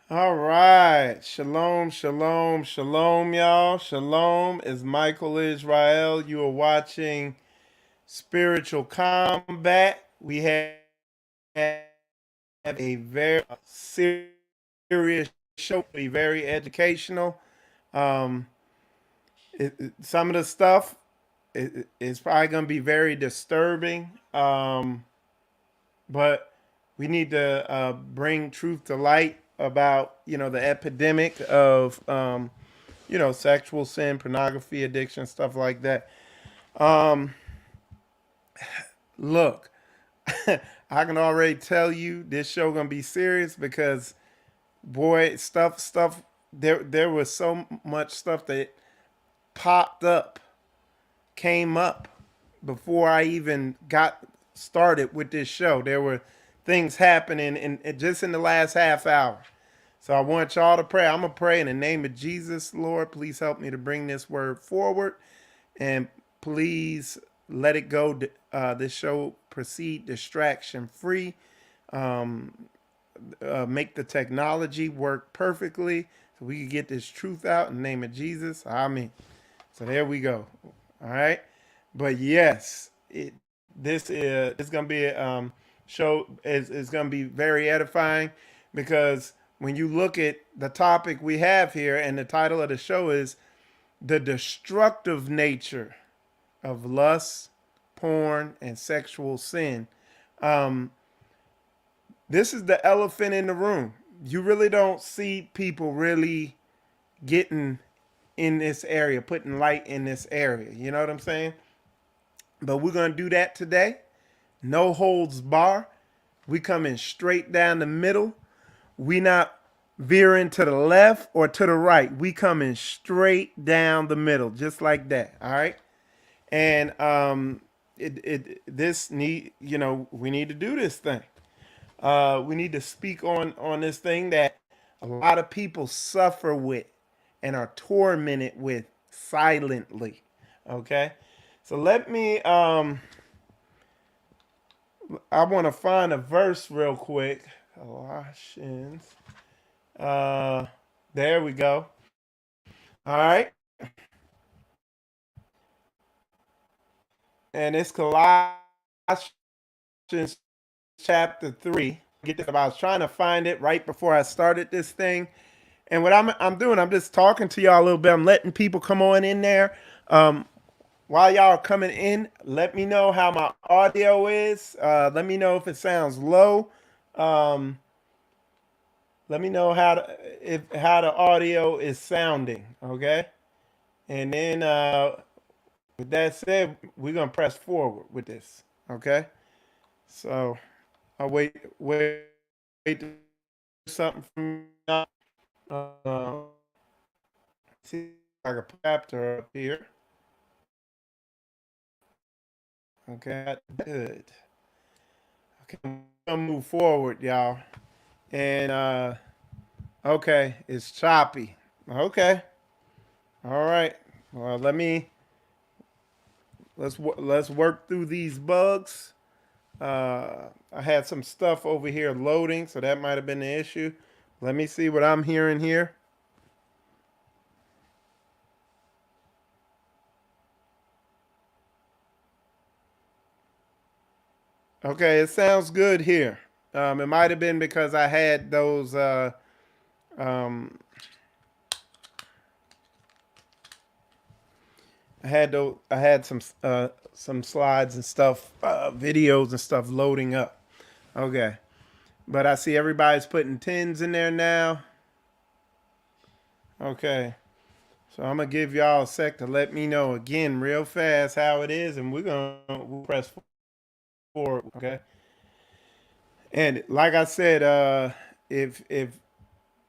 All right. Shalom, shalom, shalom, y'all. Shalom is Michael Israel. You are watching Spiritual Combat. We have a very serious show, be very educational. Um, some of the stuff is probably going to be very disturbing, but we need to bring truth to light about the epidemic of sexual sin, pornography addiction, stuff like that. Um, Look, I can already tell you this show gonna be serious because boy, stuff. There was so much stuff that popped up, came up before I even got started with this show. There were things happening just in the last half hour. So I want y'all to pray. I'm gonna pray in the name of Jesus, Lord. Please help me to bring this word forward, and please let it go. This show proceed distraction free. Um, make the technology work perfectly so we can get this truth out in the name of Jesus. Amen. So there we go. All right. But yes, this is it's gonna be a show is gonna be very edifying because when you look at the topic we have here, and the title of the show is the destructive nature of lust, porn, and sexual sin. Um, this is the elephant in the room. You really don't see people really getting in this area, putting light in this area. You know what I'm saying? But we're going to do that today. No holds bar. We coming straight down the middle. We not veering to the left or to the right. We coming straight down the middle, just like that. All right. And this need we need to do this thing. We need to speak on this thing that a lot of people suffer with and are tormented with silently. Okay, so let me. I want to find a verse real quick. Colossians. Uh, there we go. All right, and it's Colossians chapter 3. Get this. I was trying to find it right before I started this thing. And what I'm doing, I'm just talking to y'all a little bit. I'm letting people come on in there. While y'all are coming in, let me know how my audio is. Let me know if it sounds low. Um, Let me know how the audio is sounding. Okay. And then with that said, we're gonna press forward with this. Okay. So I'll wait something from y'all. See if I can put chapter up here. Okay, good. Okay, I'm gonna move forward, y'all. And okay, it's choppy. Okay, all right. Well, let's work through these bugs. I had some stuff over here loading, so that might have been the issue. Let me see what I'm hearing here. Okay, it sounds good here. It might have been because I had those. Um, I had some slides and stuff, videos and stuff loading up. Okay, but I see everybody's putting tens in there now. Okay, so I'm gonna give y'all a sec to let me know again real fast how it is, and we'll press forward. Okay, and like I said, if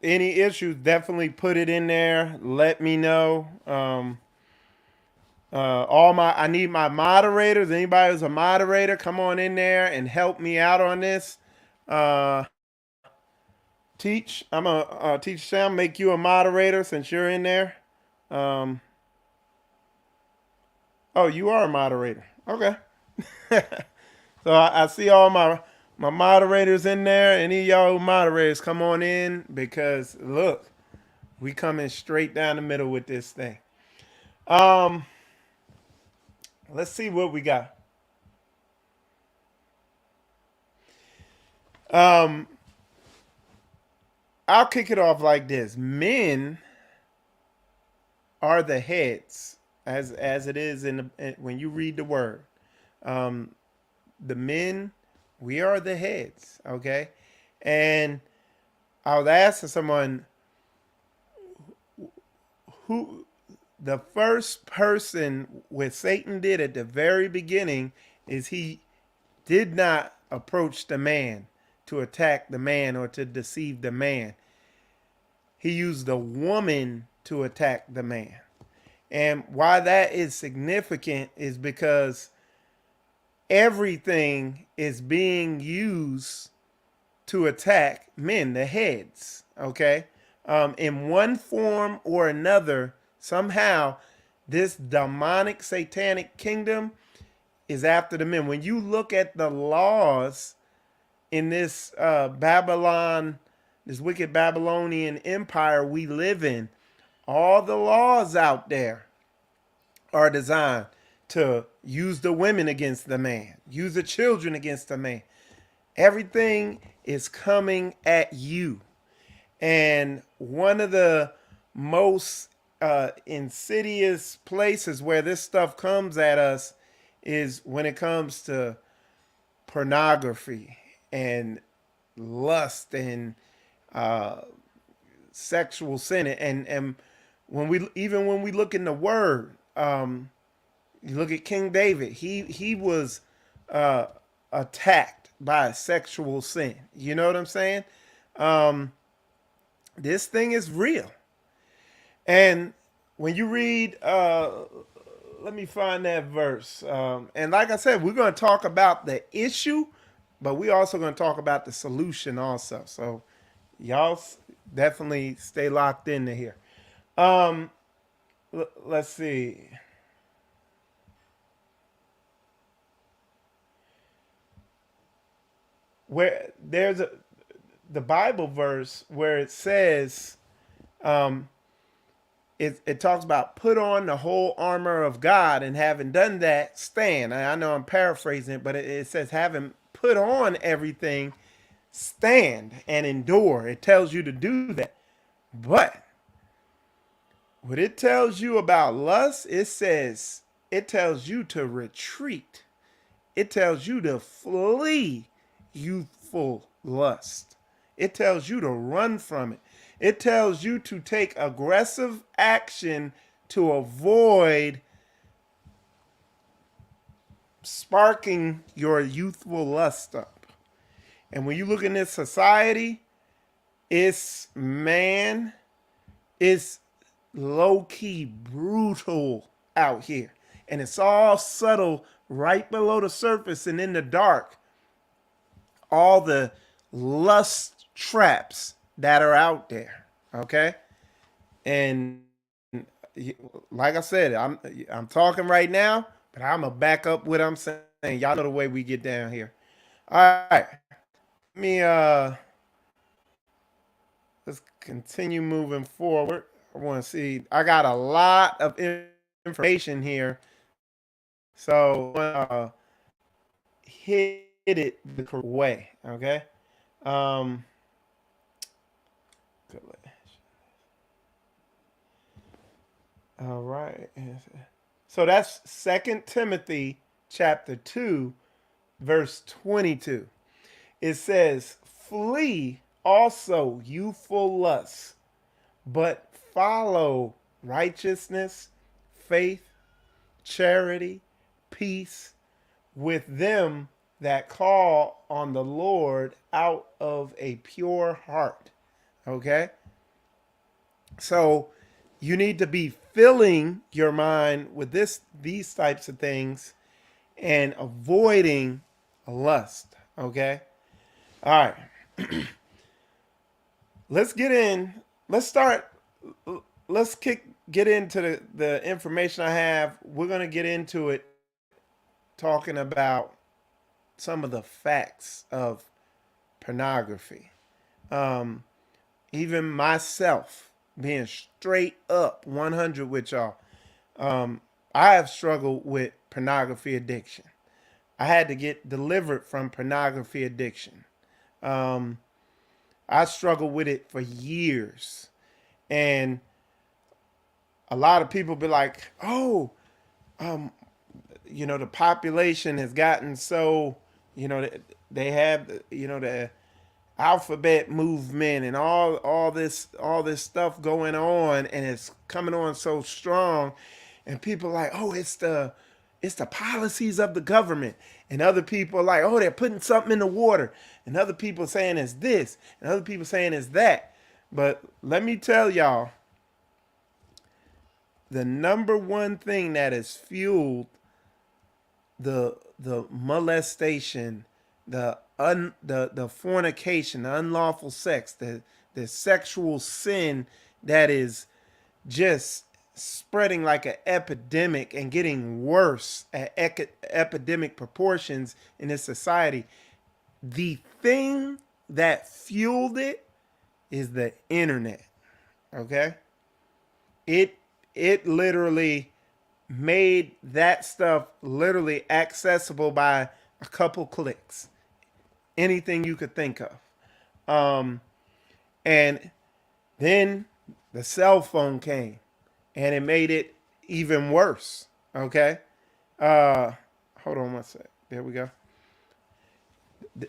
any issues, definitely put it in there. Let me know. I need my moderators. Anybody who's a moderator, come on in there and help me out on this. Uh, I'm a teach Sam. Make you a moderator since you're in there. Um, oh, you are a moderator. Okay. So I see all My moderators in there, any of y'all moderators, come on in because look, we coming straight down the middle with this thing. Um, let's see what we got. Um, I'll kick it off like this. Men are the heads, as it is when you read the word. Um, the men, we are the heads, okay? And I was asking someone who the first person what Satan did at the very beginning is he did not approach the man to attack the man or to deceive the man. He used the woman to attack the man. And why that is significant is because everything is being used to attack men, the heads, okay? In one form or another, somehow, this demonic satanic kingdom is after the men. When you look at the laws in this Babylon, this wicked Babylonian empire we live in, all the laws out there are designed to use the women against the man, use the children against the man. Everything is coming at you. And one of the most insidious places where this stuff comes at us is when it comes to pornography and lust and uh, sexual sin. And when we look in the Word, you look at King David. He was uh, attacked by sexual sin. You know what I'm saying? Um, this thing is real. And when you read, let me find that verse. And like I said, we're going to talk about the issue, but we're also going to talk about the solution also. So y'all definitely stay locked into here. Um, let's see. Where there's the Bible verse where it says, um, it talks about put on the whole armor of God, and having done that, stand. I know I'm paraphrasing it, but it says having put on everything, stand and endure. It tells you to do that. But what it tells you about lust, it tells you to retreat. It tells you to flee youthful lust. It tells you to run from it. It tells you to take aggressive action to avoid sparking your youthful lust up. And when you look in this society, it's it's low key brutal out here. And it's all subtle right below the surface and in the dark. All the lust traps that are out there. Okay? And like I said, I'm talking right now, but I'm gonna back up what I'm saying. Y'all know the way we get down here. All right. Let me let's continue moving forward. I want to see. I got a lot of information here, so hit it the correct way. Okay. Um. All right. So that's Second Timothy chapter 2, verse 22. It says, "Flee also youthful lusts, but follow righteousness, faith, charity, peace with them that call on the Lord out of a pure heart." Okay? So you need to be filling your mind with these types of things and avoiding lust. Okay? All right. Let's get in. Let's start. Get into the information I have. We're gonna get into it talking about some of the facts of pornography. Um, Even myself, being straight up 100 with y'all, I have struggled with pornography addiction. I had to get delivered from pornography addiction. Um, I struggled with it for years. And a lot of people be like, oh, um, the population has gotten so, they have, the alphabet movement and all this stuff going on, and it's coming on so strong, and people are like, oh, it's the policies of the government, and other people are like, oh, they're putting something in the water, and other people saying it's this, and other people saying it's that. But let me tell y'all, the number one thing that has fueled the molestation, the fornication, the unlawful sex, the sexual sin that is just spreading like an epidemic and getting worse at epidemic proportions in this society. The thing that fueled it is the internet. Okay? It literally made that stuff literally accessible by a couple clicks. Anything you could think of. And then the cell phone came and it made it even worse. Okay. Hold on one sec. There we go.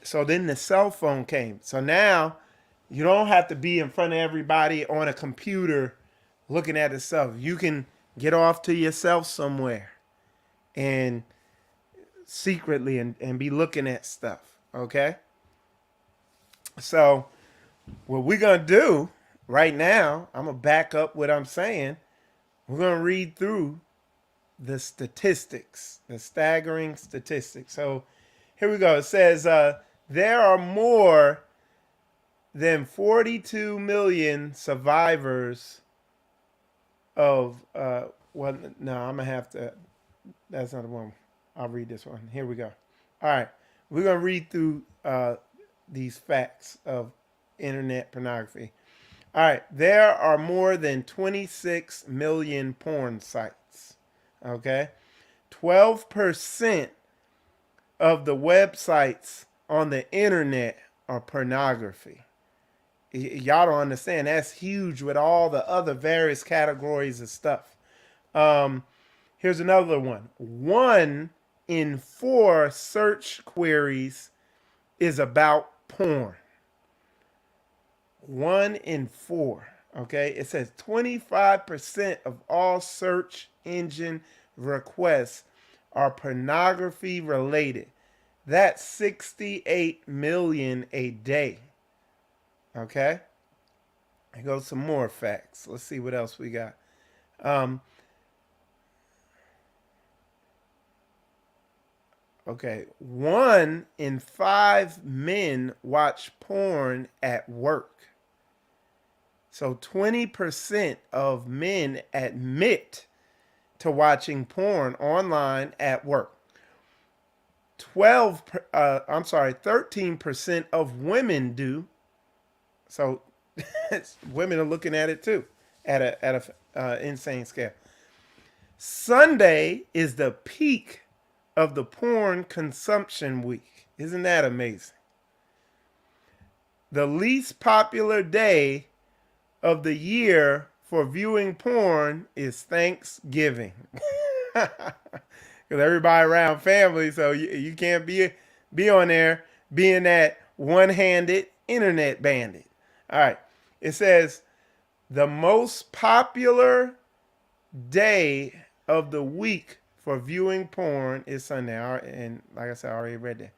So then the cell phone came. So now you don't have to be in front of everybody on a computer looking at the stuff. You can get off to yourself somewhere and secretly and be looking at stuff. Okay. So what we're going to do right now, I'm going to back up what I'm saying. We're going to read through the statistics, the staggering statistics. So here we go. It says there are more than 42 million survivors of, well, no, I'm going to have to, that's not the one. I'll read this one. Here we go. All right. We're going to read through these facts of internet pornography. All right. There are more than 26 million porn sites. Okay. 12% of the websites on the internet are pornography. Y'all don't understand. That's huge with all the other various categories of stuff. Here's another one. 1 in 4 search queries is about porn. 1 in 4. Okay. It says 25% of all search engine requests are pornography related. That's 68 million a day. Okay. Here goes some more facts. Let's see what else we got. Okay. 1 in 5 men watch porn at work. So 20% of men admit to watching porn online at work. 13% of women do. So women are looking at it too at a insane scale. Sunday is the peak of the porn consumption week. Isn't that amazing? The least popular day of the year for viewing porn is Thanksgiving. Because everybody around family, so you can't be on there being that one-handed internet bandit. All right. It says the most popular day of the week for viewing porn is Sunday. And like I said, I already read that.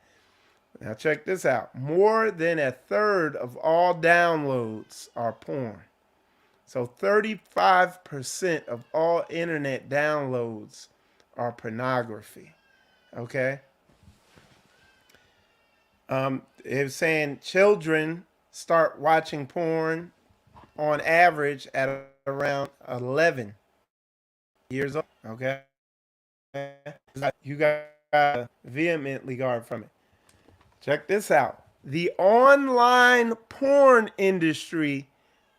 Now check this out. More than a third of all downloads are porn. So 35% of all internet downloads are pornography. Okay. It was saying children start watching porn on average at around 11 years old. Okay. You got to vehemently guard from it. Check this out. The online porn industry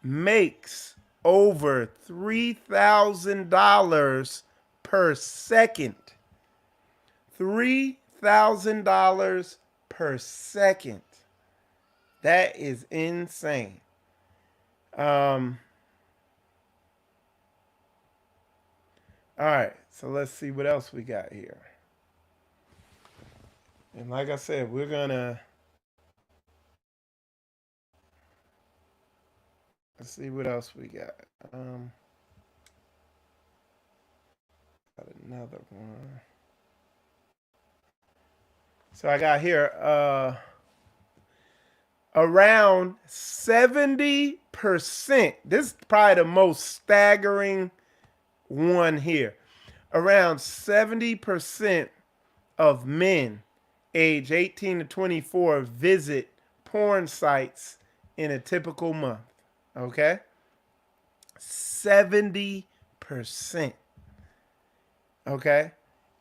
makes over $3,000 per second. $3,000 per second. That is insane. All right, so let's see what else we got here. And like I said, let's see what else we got. Got another one. So I got here around 70%. This is probably the most staggering one here. Around 70% of men age 18 to 24 visit porn sites in a typical month. Okay? 70%. Okay?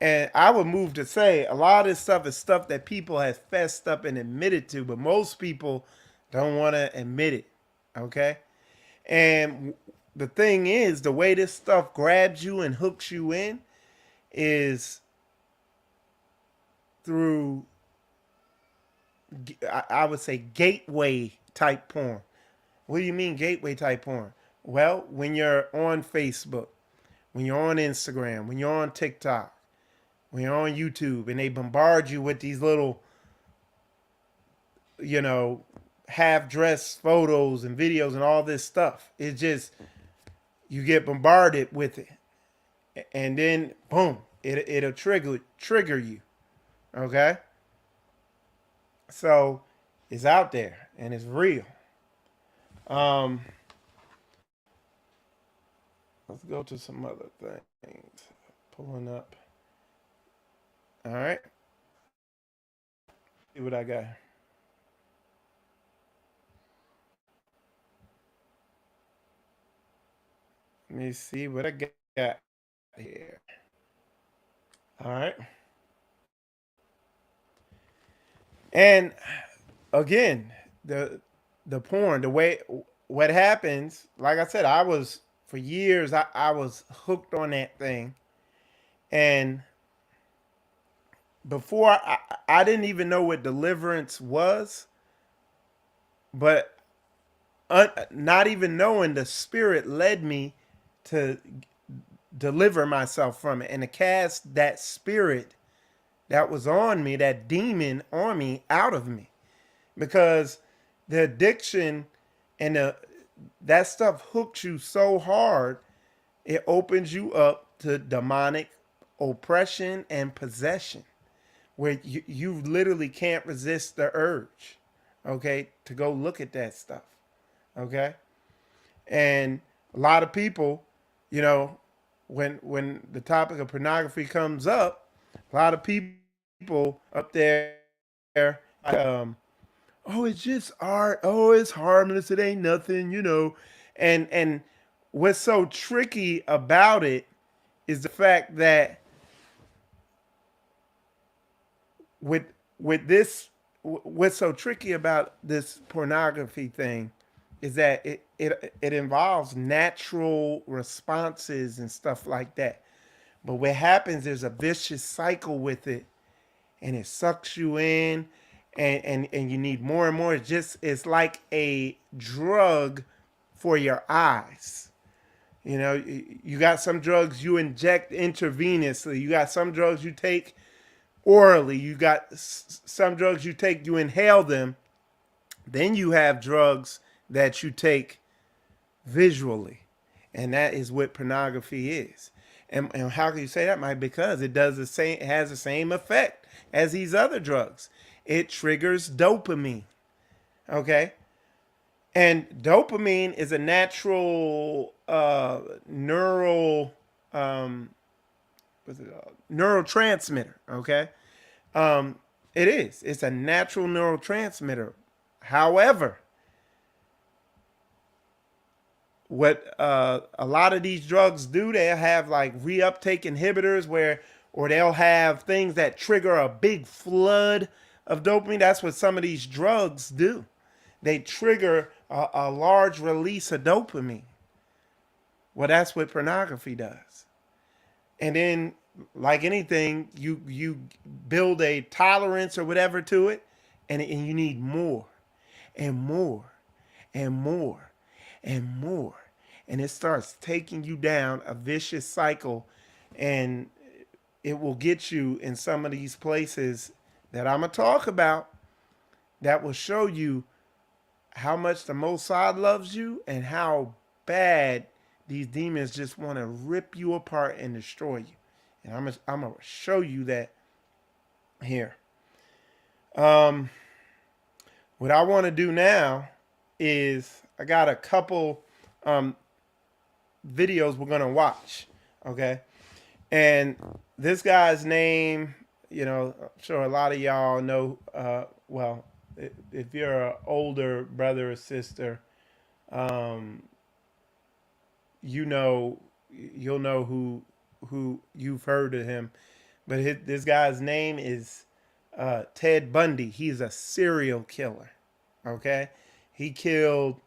And I would move to say a lot of this stuff is stuff that people have fessed up and admitted to, but most people don't want to admit it. Okay? And the thing is, the way this stuff grabs you and hooks you in is through, I would say, gateway type porn. What do you mean gateway type porn? Well, when you're on Facebook, when you're on Instagram, when you're on TikTok, when you're on YouTube, and they bombard you with these little, half-dressed photos and videos and all this stuff. It's just, you get bombarded with it. And then, boom, it'll trigger you. Okay? So, it's out there, and it's real. Let's go to some other things. Pulling up. All right. See what I got. Let me see what I got here. All right. And again, the porn, what happens, like I said, for years, I was hooked on that thing. And before, I didn't even know what deliverance was. But not even knowing, the Spirit led me to deliver myself from it and to cast that spirit that was on me, that demon on me, out of me. Because the addiction and that stuff hooks you so hard, it opens you up to demonic oppression and possession, where you literally can't resist the urge, okay, to go look at that stuff, okay? And a lot of people, when the topic of pornography comes up, a lot of people up there, oh, it's just art. Oh, it's harmless. It ain't nothing. And what's so tricky about it is the fact that with this, what's so tricky about this pornography thing is that it involves natural responses and stuff like that. But what happens, there's a vicious cycle with it, and it sucks you in, and you need more and more. It's like a drug for your eyes. You got some drugs you inject intravenously. You got some drugs you take orally. You got some drugs you take, you inhale them. Then you have drugs that you take visually. And that is what pornography is. And how can you say that, Mike? Because it has the same effect as these other drugs. It triggers dopamine. Okay? And dopamine is a natural neurotransmitter. Okay? It is. It's a natural neurotransmitter. However, what a lot of these drugs do, they'll have like reuptake inhibitors or they'll have things that trigger a big flood of dopamine. That's what some of these drugs do. They trigger a large release of dopamine. Well, that's what pornography does. And then, like anything, you build a tolerance or whatever to it, and you need more and more and more and more. And it starts taking you down a vicious cycle, and it will get you in some of these places that I'm going to talk about that will show you how much the Mossad loves you and how bad these demons just want to rip you apart and destroy you. And I'm going to show you that here. What I want to do now is I got a couple videos we're going to watch. Okay. And this guy's name, I'm sure a lot of y'all know, well, if you're an older brother or sister, you'll know who you've heard of him. But this guy's name is Ted Bundy. He's a serial killer. Okay. He killed,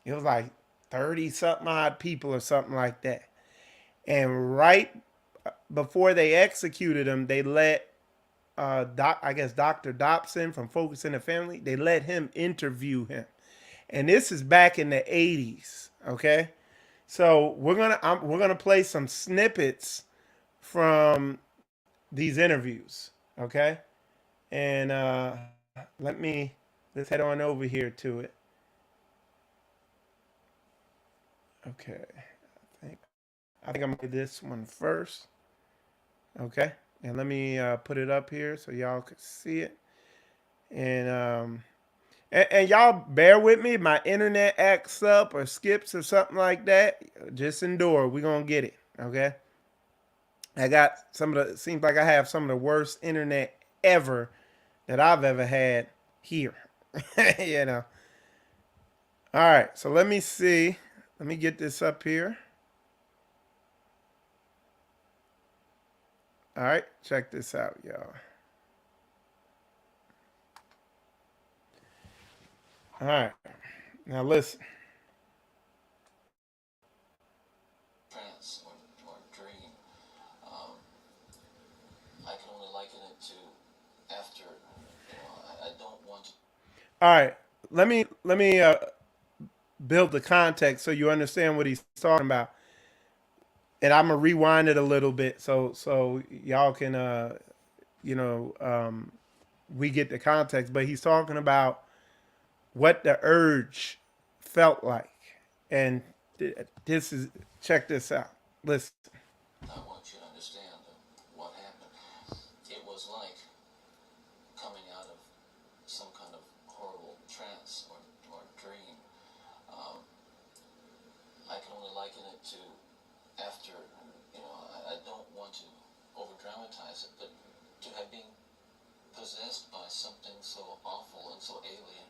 it was like 30 something odd people or something like that. And right before they executed him, they let I guess Dr. Dobson from Focus on the Family, they let him interview him. And this is back in the 80s, okay? So we're gonna play some snippets from these interviews, okay? And let's head on over here to it. Okay, I think I'm gonna do this one first. Okay, and let me put it up here so y'all can see it. And y'all bear with me. My internet acts up or skips or something like that. Just endure. We're gonna get it. Okay. I got seems like I have some of the worst internet ever that I've ever had here. All right. So let me see. Let me get this up here. All right. Check this out, y'all. All right. Now listen. Trance or dream. I can only liken it to after. I don't want to. All right. Let me build the context so you understand what he's talking about. And I'm gonna rewind it a little bit so y'all can we get the context. But he's talking about what the urge felt like, and this is check this out. Listen. I want you to understand what happened. It was like coming out of some kind of horrible trance or dream. I can only liken it to after. I don't want to over dramatize it, but to have been possessed by something so awful and so alien,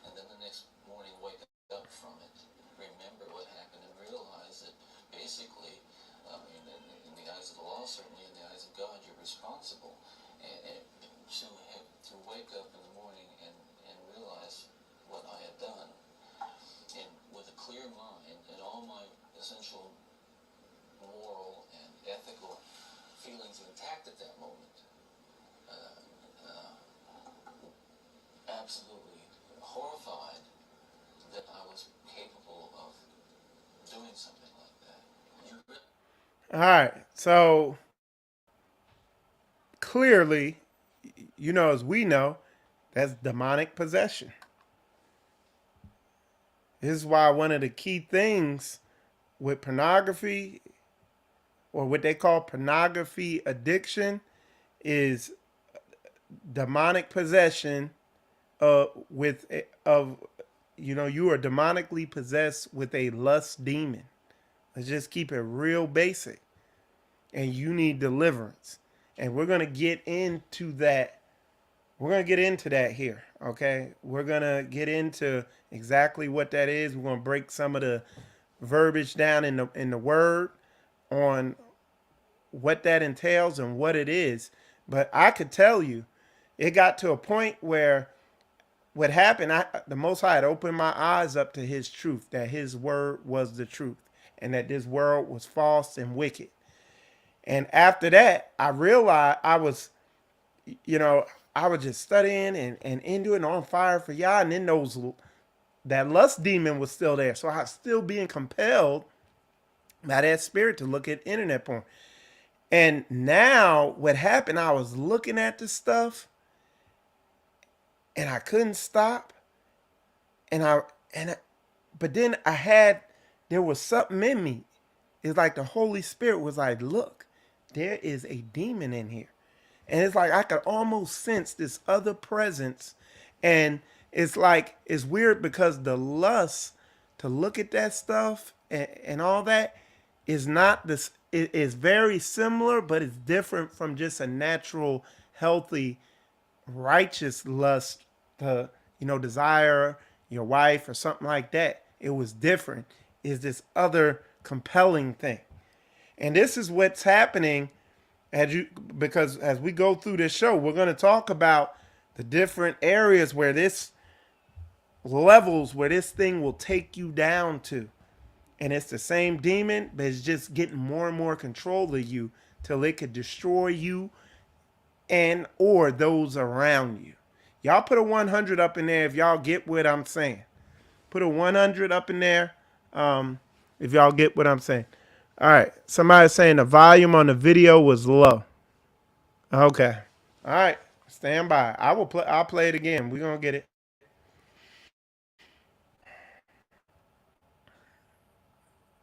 and then the next morning wake up from it, remember what happened, and realize that basically, in the eyes of the law, certainly in the eyes of God, you're responsible. And to wake up in the morning and realize what I had done, and with a clear mind and all my essential moral and ethical feelings intact at that moment, absolutely horrified that I was capable of doing something like that. All right. So clearly, as we know, that's demonic possession. This is why one of the key things with pornography, or what they call pornography addiction, is demonic possession you are demonically possessed with a lust demon. Let's just keep it real basic. And you need deliverance. And we're going to get into that. We're going to get into that here. Okay. We're going to get into exactly what that is. We're going to break some of the verbiage down in the word on what that entails and what it is. But I could tell you it got to a point where what happened, the Most High had opened my eyes up to his truth, that his word was the truth, and that this world was false and wicked. And after that, I realized I was, you know, I was just studying and into it and on fire for Yah. And then that lust demon was still there. So I was still being compelled by that spirit to look at internet porn. And now what happened, I was looking at the stuff and I couldn't stop. And but then there was something in me. It's like the Holy Spirit was like, look, there is a demon in here. And it's like I could almost sense this other presence. And it's like, it's weird because the lust to look at that stuff and all that is not this, it is very similar, but it's different from just a natural, healthy, righteous lust to, desire your wife or something like that. It was different. Is this other compelling thing. And this is what's happening because as we go through this show, we're going to talk about the different areas where this levels where this thing will take you down to. And it's the same demon, but it's just getting more and more control of you till it could destroy you and or those around you. Y'all put a 100 up in there if y'all get what I'm saying. Put a 100 up in there if y'all get what I'm saying. All right. Somebody's saying the volume on the video was low. Okay. All right. Stand by. I'll play it again. We're gonna get it.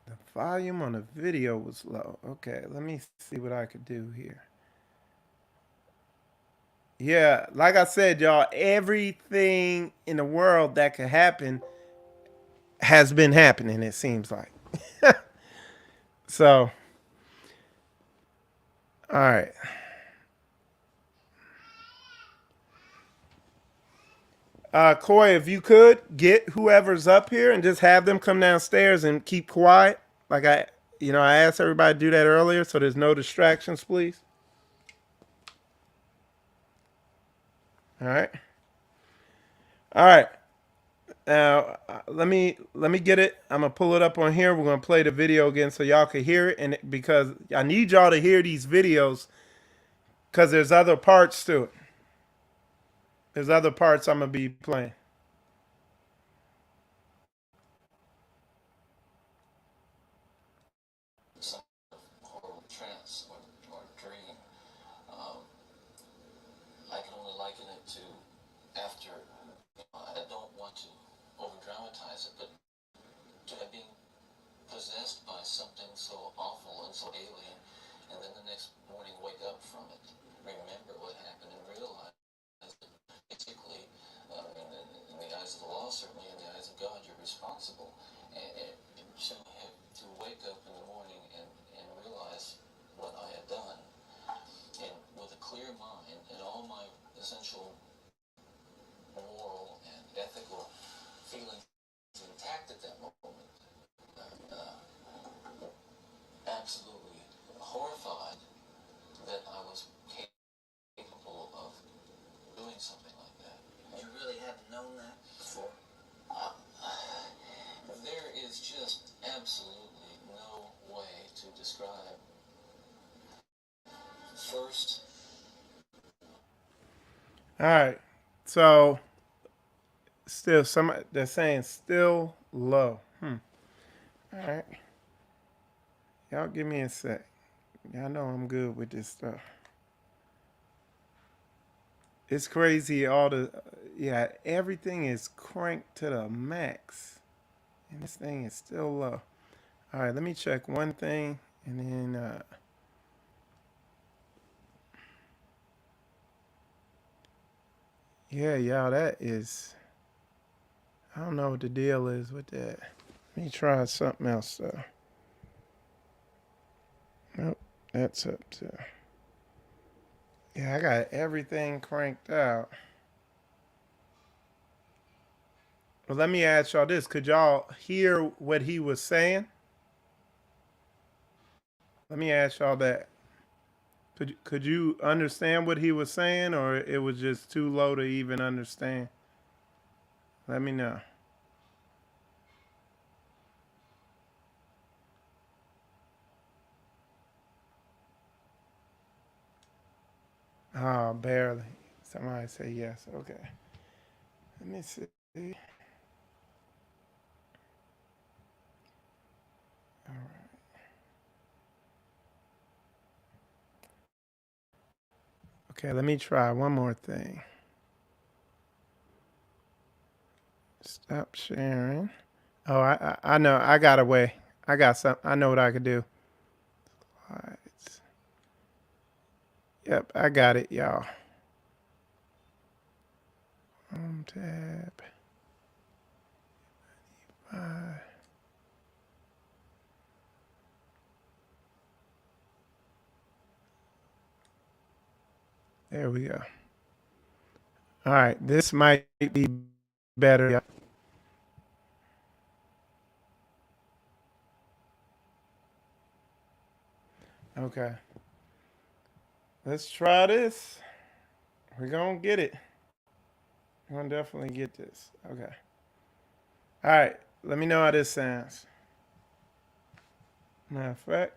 The volume on the video was low. Okay, let me see what I could do here. Yeah, like I said, y'all, everything in the world that could happen has been happening, it seems like. So, all right. Coy, if you could get whoever's up here and just have them come downstairs and keep quiet, like I asked everybody to do that earlier, so there's no distractions, please. All right, all right. Now let me get it. I'm gonna pull it up on here. We're gonna play the video again so y'all can hear it, and because I need y'all to hear these videos, because there's other parts to it. There's other parts I'm gonna be playing. some horrible trance or dream. Um, I can only liken it to after, I don't want to over dramatize it, but to have been possessed by something so awful and so alien, and then the next morning wake up from it, remember what happened, and realize that basically, in the eyes of the law, certainly in the eyes of God, you're responsible. And to wake up in the morning and realize what I had done, and with a clear mind and all my essential moral and ethical feelings intact at that moment, absolutely horrified that I was capable of doing something like that. You really hadn't known that before? Uh, there is just absolutely no way to describe. First, All right. So they're saying still low. All right. Y'all give me a sec. Y'all know I'm good with this stuff. It's crazy. Everything is cranked to the max, and this thing is still low. All right, let me check one thing, and then y'all, that is. I don't know what the deal is with that. Let me try something else though. Nope, that's up to. Yeah, I got everything cranked out. Well, let me ask y'all this. Could y'all hear what he was saying? Let me ask y'all that. Could you understand what he was saying, or it was just too low to even understand? Let me know. Oh, barely. Somebody say yes. Okay. Let me see. All right. Okay, let me try one more thing. Stop sharing. Oh, I know. I got a way. I got some. I know what I could do. All right. Yep, I got it, y'all. Home tab. There we go. All right, this might be better. Yep. Okay, let's try this. We're gonna get it. We're gonna definitely get this. Okay. All right, let me know how this sounds. Matter of fact,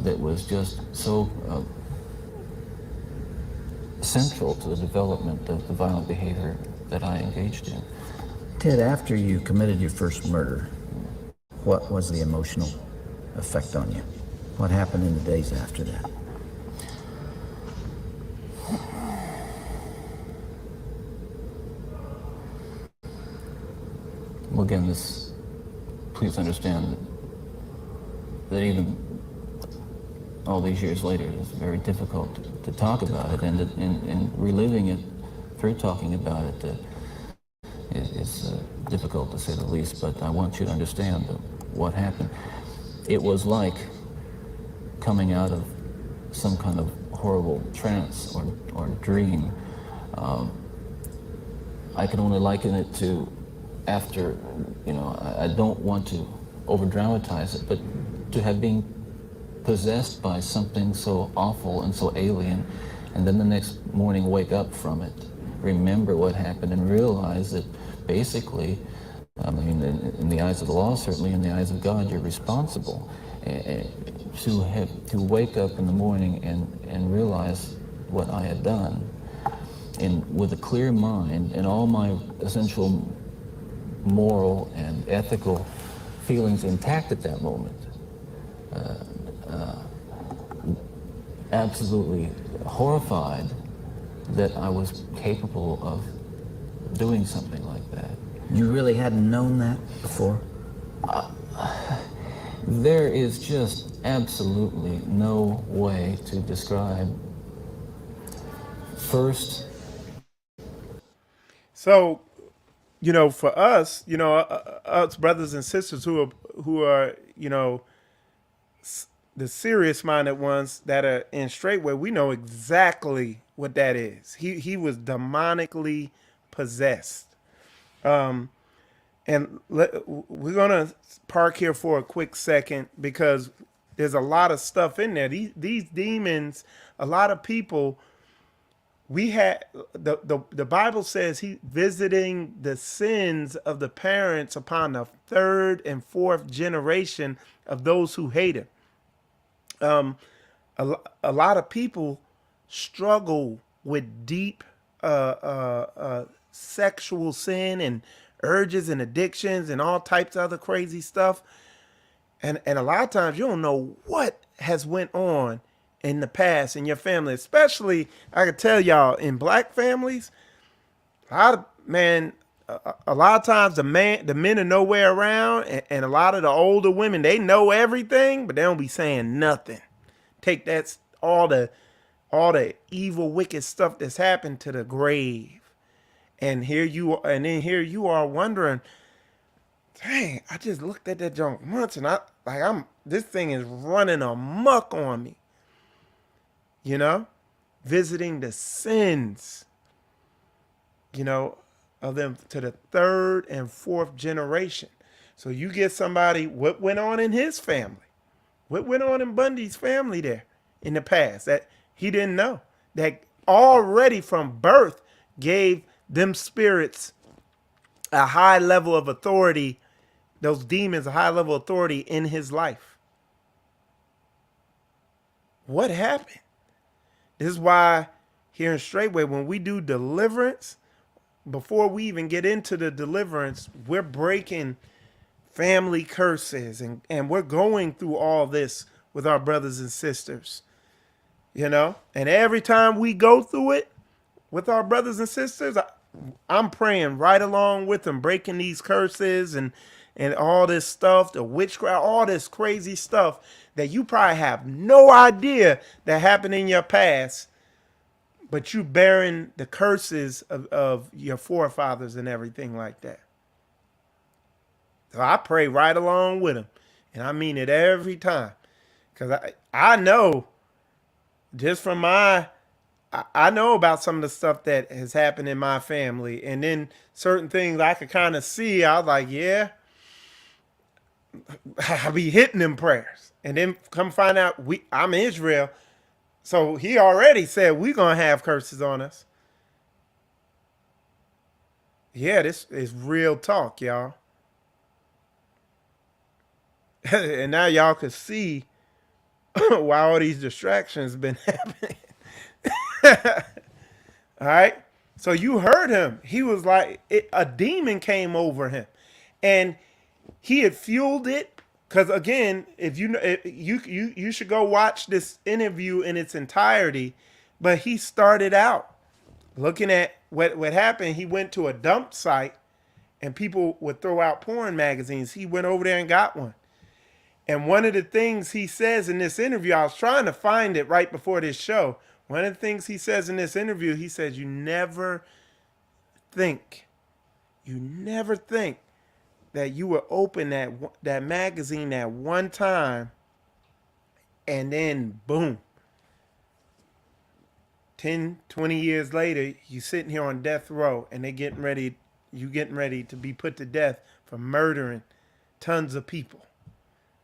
that was just so central to the development of the violent behavior that I engaged in. Ted, after you committed your first murder, what was the emotional effect on you? What happened in the days after that? Well, again, please understand that even all these years later, it's very difficult to talk about it, and reliving it through talking about it is difficult to say the least, but I want you to understand what happened. It was like coming out of some kind of horrible trance or dream. I can only liken it to after, I don't want to over dramatize it, but to have been possessed by something so awful and so alien, and then the next morning wake up from it, remember what happened, and realize that basically, I mean, in the eyes of the law, certainly in the eyes of God, you're responsible. To wake up in the morning and realize what I had done, and with a clear mind and all my essential moral and ethical feelings intact at that moment, absolutely horrified that I was capable of doing something like that. You really hadn't known that before? There is just absolutely no way to describe. First, so for us, us brothers and sisters who are the serious minded ones that are in Straightway, we know exactly what that is. He was demonically possessed. And we're gonna park here for a quick second because there's a lot of stuff in there. These demons, a lot of people. We had the Bible says he visiting the sins of the parents upon the third and fourth generation of those who hate him. Um, a lot of people struggle with deep sexual sin and urges and addictions and all types of other crazy stuff. And a lot of times you don't know what has went on in the past in your family, especially I could tell y'all in black families. A lot of man, a lot of times the men are nowhere around, and a lot of the older women, they know everything, but they don't be saying nothing. Take that all the evil, wicked stuff that's happened to the grave, and here you are wondering, dang, I just looked at that junk once, and this thing is running amok on me. You know, visiting the sins, you know, of them to the third and fourth generation. So you get somebody, what went on in his family? What went on in Bundy's family there in the past that he didn't know? That already from birth gave them spirits a high level of authority, those demons a high level of authority in his life. What happened? This is why here in Straightway, when we do deliverance, before we even get into the deliverance, we're breaking family curses and we're going through all this with our brothers and sisters, you know? And every time we go through it with our brothers and sisters, I'm praying right along with them, breaking these curses and all this stuff, the witchcraft, all this crazy stuff that you probably have no idea that happened in your past, but you bearing the curses of your forefathers and everything like that. So I pray right along with them. And I mean it every time. Because I know just from I know about some of the stuff that has happened in my family. And then certain things I could kind of see. I was like, yeah, I be hitting them prayers. And then come find out I'm Israel. So he already said we're going to have curses on us. Yeah, this is real talk, y'all. And now y'all can see why all these distractions been happening. All right. So you heard him. He was like, a demon came over him, and he had fueled it. Because again, if you know, you should go watch this interview in its entirety. But he started out looking at what happened. He went to a dump site, and people would throw out porn magazines. He went over there and got one. And one of the things he says in this interview, I was trying to find it right before this show. One of the things he says in this interview, he says, think, you never think that you will open that magazine at one time and then boom, 10, 20 years later, you sitting here on death row and you getting ready to be put to death for murdering tons of people.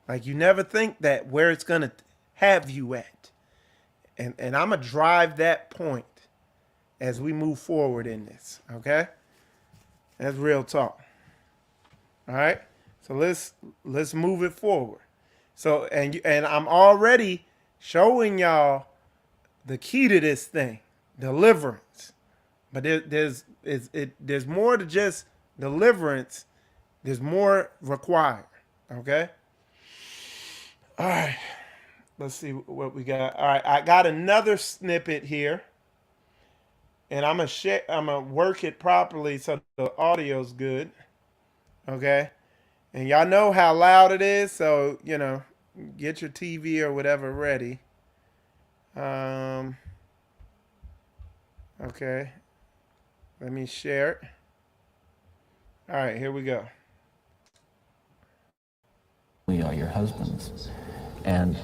Like you never think that where it's going to have you at. And I'm going to drive that point as we move forward in this. Okay. That's real talk. All right. So let's move it forward. So, and I'm already showing y'all the key to this thing, deliverance. But there's more to just deliverance. There's more required. Okay. All right, let's see what we got. All right, I got another snippet here, and I'm gonna work it properly so the audio's good. Okay, and y'all know how loud it is, so you know, get your TV or whatever ready. Okay, let me share it. All right, here we go. We are your husbands. And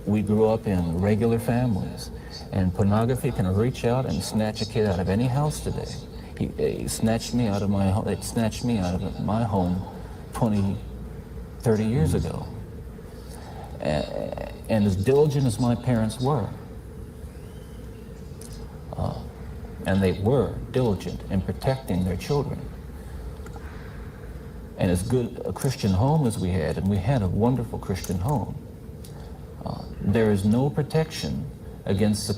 we grew up in regular families. And pornography can reach out and snatch a kid out of any house today. He snatched me out of my home. It snatched me out of my home 20, 30 years ago. And as diligent as my parents were, and they were diligent in protecting their children, and as good a Christian home as we had, and we had a wonderful Christian home, there is no protection against the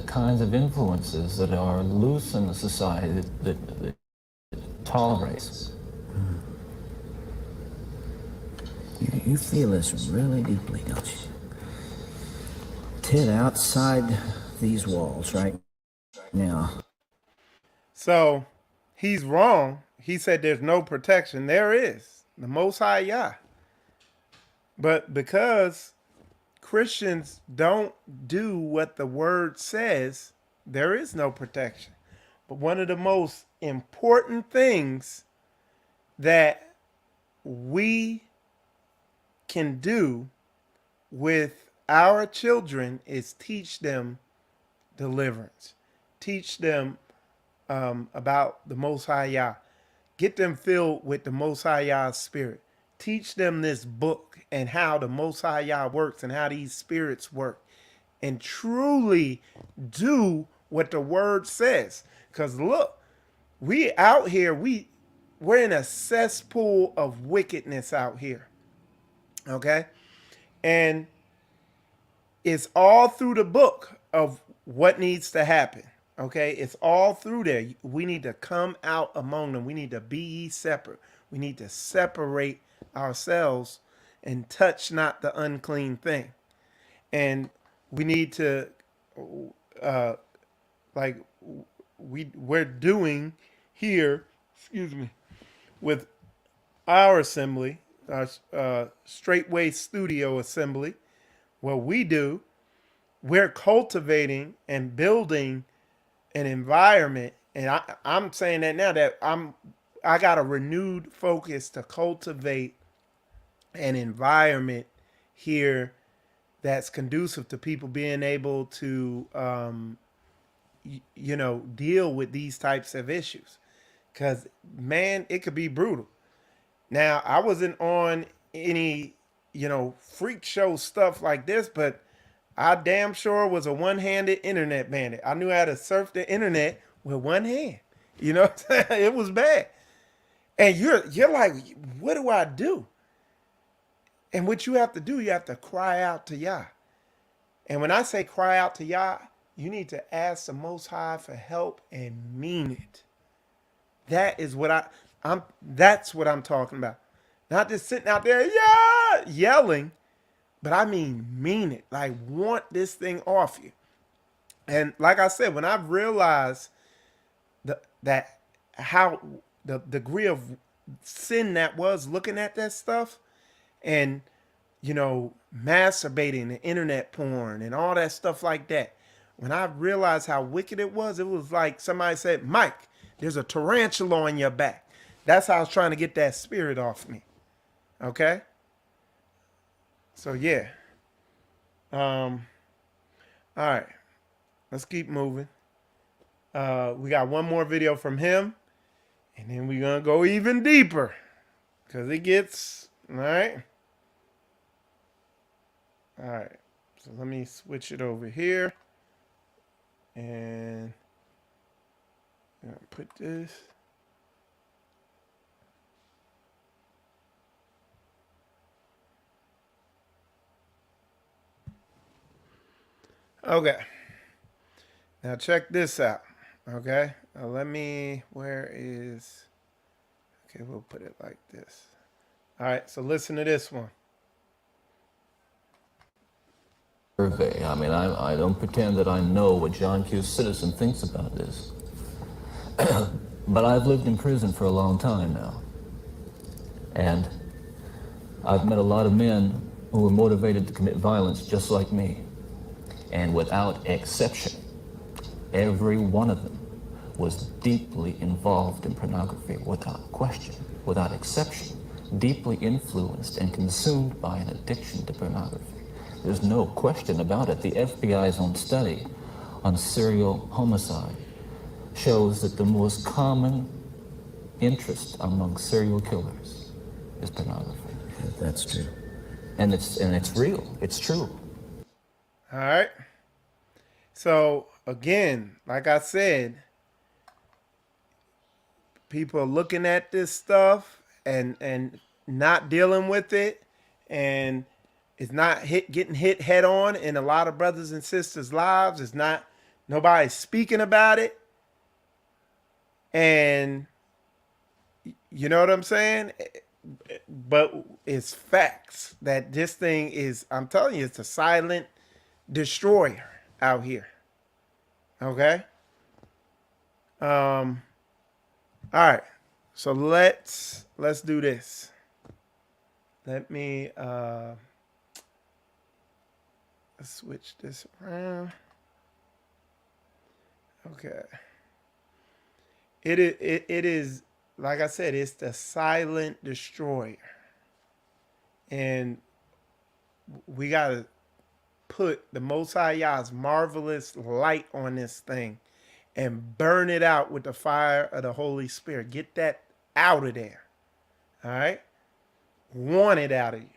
kinds of influences that are loose in the society that tolerates. You feel this really deeply, don't you? Ted, outside these walls right now. So he's wrong. He said there's no protection. There is. The Most High Yah. But because Christians don't do what the word says, there is no protection. But one of the most important things that we can do with our children is teach them deliverance. Teach them about the Most High Yah. Get them filled with the Most High Yah's spirit. teach them this book and how the Most High Yah works and how these spirits work, and truly do what the word says. Because look, we out here, we're in a cesspool of wickedness out here. Okay? And it's all through the book of what needs to happen. Okay? It's all through there. We need to come out among them. We need to be ye separate. We need to separate ourselves and touch not the unclean thing. And we need to, like we're doing here, excuse me, with our assembly, our Straightway Studio Assembly, what we do, we're cultivating and building an environment. And I'm saying that now that I got a renewed focus to cultivate an environment here that's conducive to people being able to, deal with these types of issues. Because, man, it could be brutal. Now, I wasn't on any, freak show stuff like this, but I damn sure was a one-handed internet bandit. I knew how to surf the internet with one hand. You know what I'm saying? It was bad. And you're like, what do I do? And what you have to do, you have to cry out to Yah. And when I say cry out to Yah, you need to ask the Most High for help and mean it. That is what that's what I'm talking about. Not just sitting out there, yeah, yelling, but I mean it. Like, want this thing off you. And like I said, when I realized that how the degree of sin that was looking at that stuff and, masturbating and internet porn and all that stuff like that. When I realized how wicked it was like somebody said, Mike, there's a tarantula on your back. That's how I was trying to get that spirit off me. Okay? So, yeah. All right. Let's keep moving. We got one more video from him. And then we're going to go even deeper. Because it gets... All right. All right. So, let me switch it over here. And... I'm going to put this... Okay. Now check this out. Okay. Where is... Okay, we'll put it like this. All right, so listen to this one. Survey. I mean, I don't pretend that I know what John Q. Citizen thinks about this. But I've lived in prison for a long time now. And I've met a lot of men who were motivated to commit violence just like me. And without exception, every one of them was deeply involved in pornography, without question, without exception, deeply influenced and consumed by an addiction to pornography. There's no question about it. The FBI's own study on serial homicide shows that the most common interest among serial killers is pornography. That's true. And it's real. It's true. All right. So, again, like I said, people are looking at this stuff and not dealing with it, and it's not getting hit head on in a lot of brothers and sisters' lives. It's not, nobody's speaking about it. And you know what I'm saying? But it's facts that this thing is, I'm telling you, it's a silent destroyer out here. Okay? All right. So let's do this. Let me switch this around. Okay. It is, like I said, it's the silent destroyer. And we got to put the Most High Yah's marvelous light on this thing and burn it out with the fire of the Holy Spirit. Get that out of there. All right? want it out of you.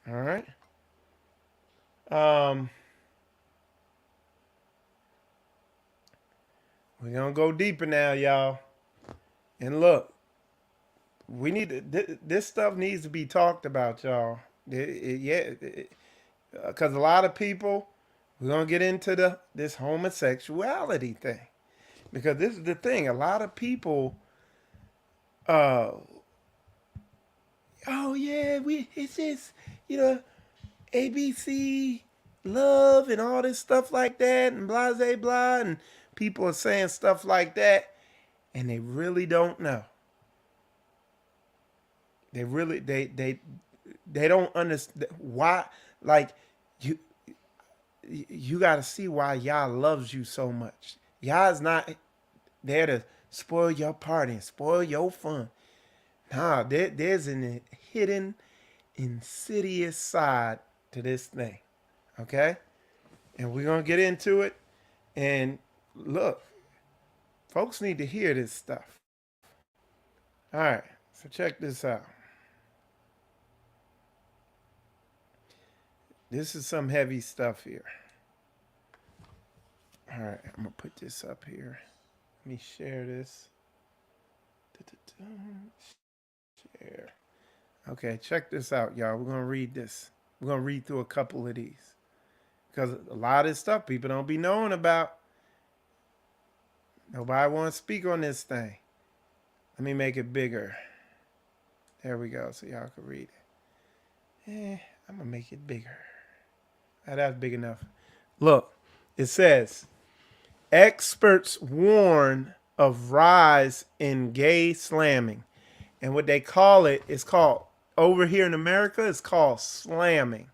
All right. Um, we're gonna go deeper now, y'all. And look, we need to, this stuff needs to be talked about, y'all. Because a lot of people, we're gonna get into this homosexuality thing, because this is the thing. A lot of people, uh, oh yeah, it's just, you know, ABC, love, and all this stuff like that, and blah blah blah, and people are saying stuff like that, and they really don't know. They really they don't understand why. Like, you you got to see why Yah loves you so much. Yah's not there to spoil your party and spoil your fun. Nah, there's an hidden, insidious side to this thing. Okay? And we're going to get into it. And look, folks need to hear this stuff. All right, so check this out. This is some heavy stuff here. All right, I'm going to put this up here. Let me share this. Share. Okay, check this out, y'all. We're going to read this. We're going to read through a couple of these, because a lot of this stuff people don't be knowing about. Nobody want to speak on this thing. Let me make it bigger. There we go, so y'all can read it. I'm going to make it bigger. That's big enough. Look, it says, experts warn of rise in gay slamming. And what they call it is called, over here in America, it's called slamming.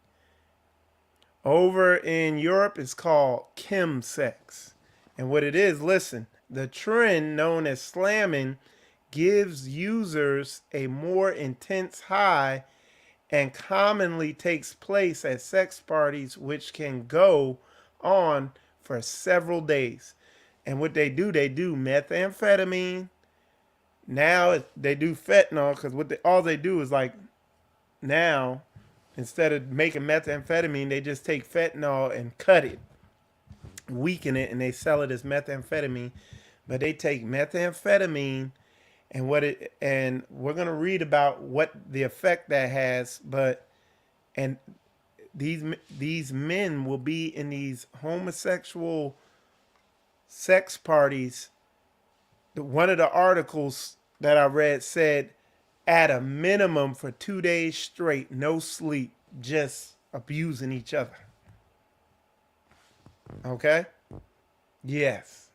Over in Europe, it's called chemsex. And what it is, listen, the trend known as slamming gives users a more intense high and commonly takes place at sex parties, which can go on for several days. And what they do methamphetamine. Now they do fentanyl, because all they do is, like, now, instead of making methamphetamine, they just take fentanyl and cut it, weaken it, and they sell it as methamphetamine. But they take methamphetamine and we're gonna read about what the effect that has. And these men will be in these homosexual sex parties. One of the articles that I read said, at a minimum for 2 days straight, no sleep, just abusing each other. Okay? Yes.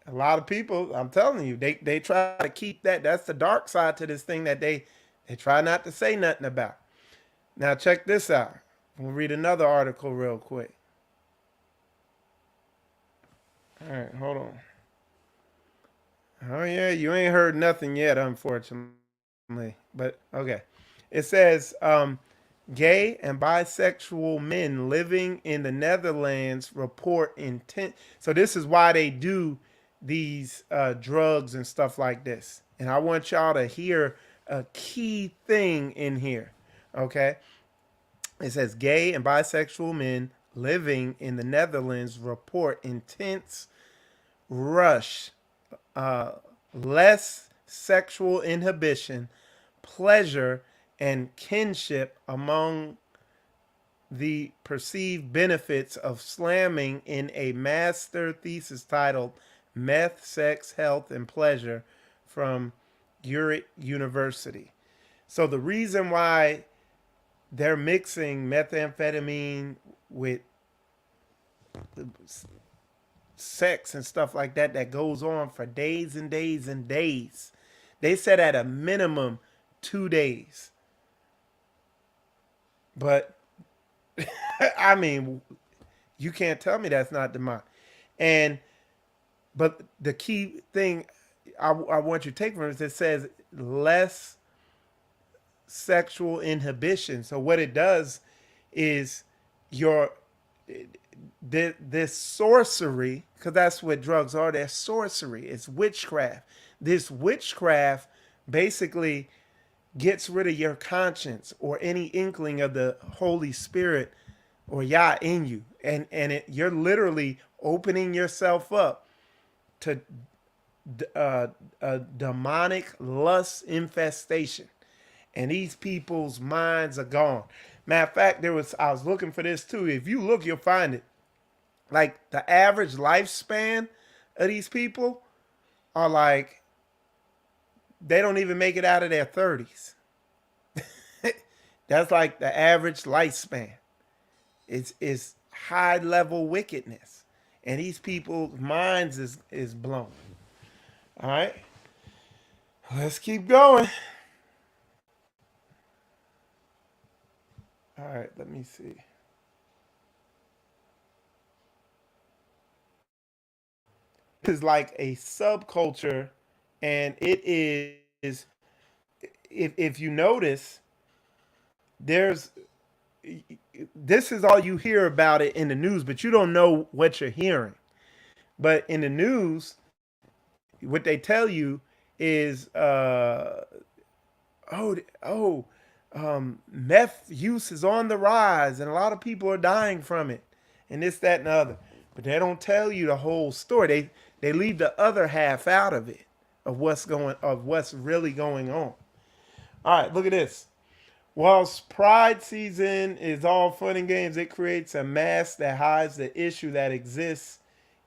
A lot of people, I'm telling you, they try to keep that. That's the dark side to this thing that they try not to say nothing about. Now check this out. We'll read another article real quick. All right, hold on. Oh yeah, you ain't heard nothing yet, unfortunately. But okay. It says, gay and bisexual men living in the Netherlands report intent. So this is why they do these drugs and stuff like this. And I want y'all to hear a key thing in here. Okay. It says, gay and bisexual men living in the Netherlands report intense rush, less sexual inhibition, pleasure, and kinship among the perceived benefits of slamming in a master thesis titled Meth, Sex, Health, and Pleasure from Zurich University. So the reason why they're mixing methamphetamine with sex and stuff like that goes on for days and days and days. They said at a minimum 2 days. But I mean, you can't tell me that's not demonic. But the key thing I want you to take from it is it says less sexual inhibition. So what it does is this sorcery, because that's what drugs are. They're sorcery. It's witchcraft. This witchcraft basically gets rid of your conscience or any inkling of the Holy Spirit or Yah in you. And you're literally opening yourself up to a demonic lust infestation. And these people's minds are gone. Matter of fact, I was looking for this too. If you look, you'll find it. Like the average lifespan of these people are like, they don't even make it out of their 30s. That's like the average lifespan. It's high level wickedness. And these people's minds is blown. All right. Let's keep going. All right, let me see. This is like a subculture, and it is, if you notice, there's this is all you hear about it in the news, but you don't know what you're hearing. But in the news, what they tell you is, oh, oh, meth use is on the rise, and a lot of people are dying from it, and this, that, and the other. But they don't tell you the whole story. They leave the other half out of it, of what's really going on. All right, look at this. Whilst Pride season is all fun and games, it creates a mask that hides the issue that exists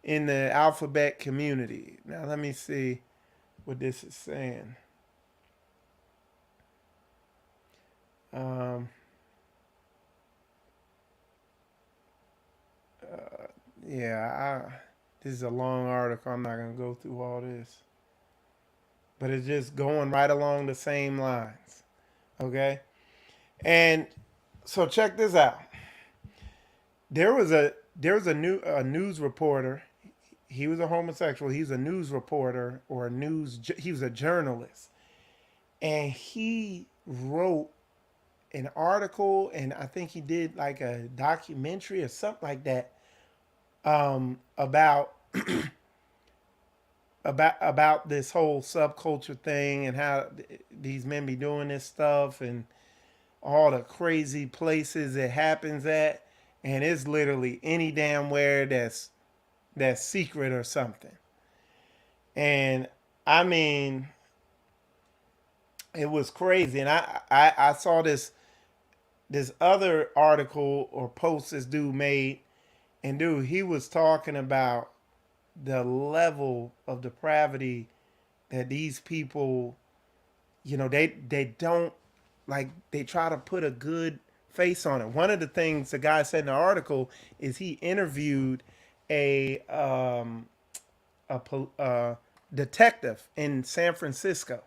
in the alphabet community. Now let me see what this is saying. Yeah, this is a long article. I'm not going to go through all this. But it's just going right along the same lines. Okay? And so check this out. There was a news reporter. He was a homosexual. He's a news reporter or he was a journalist. And he wrote an article, and I think he did like a documentary or something like that, about about this whole subculture thing and how these men be doing this stuff and all the crazy places it happens at, and it's literally any damn where that's secret or something. And I mean, it was crazy. And I saw this other article or post this dude made, and dude, he was talking about the level of depravity that these people, they don't, like, they try to put a good face on it. One of the things the guy said in the article is he interviewed a detective in San Francisco,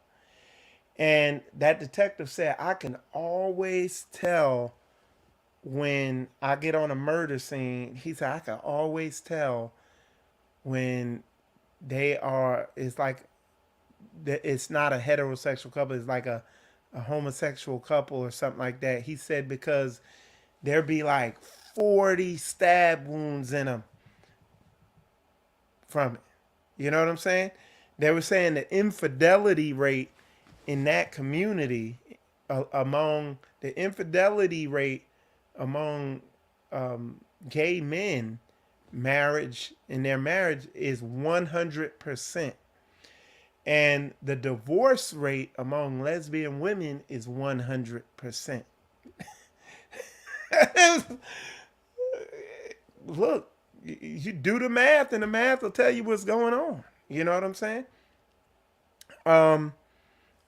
and that detective said, I can always tell when I get on a murder scene. He said, I can always tell when it's like, it's not a heterosexual couple, it's like a homosexual couple or something like that. He said, because there'd be like 40 stab wounds in them from it. You know what I'm saying? They were saying the infidelity rate in that community, among gay men, in their marriage is 100%. And the divorce rate among lesbian women is 100%. Look, you do the math, and the math will tell you what's going on. You know what I'm saying? I'm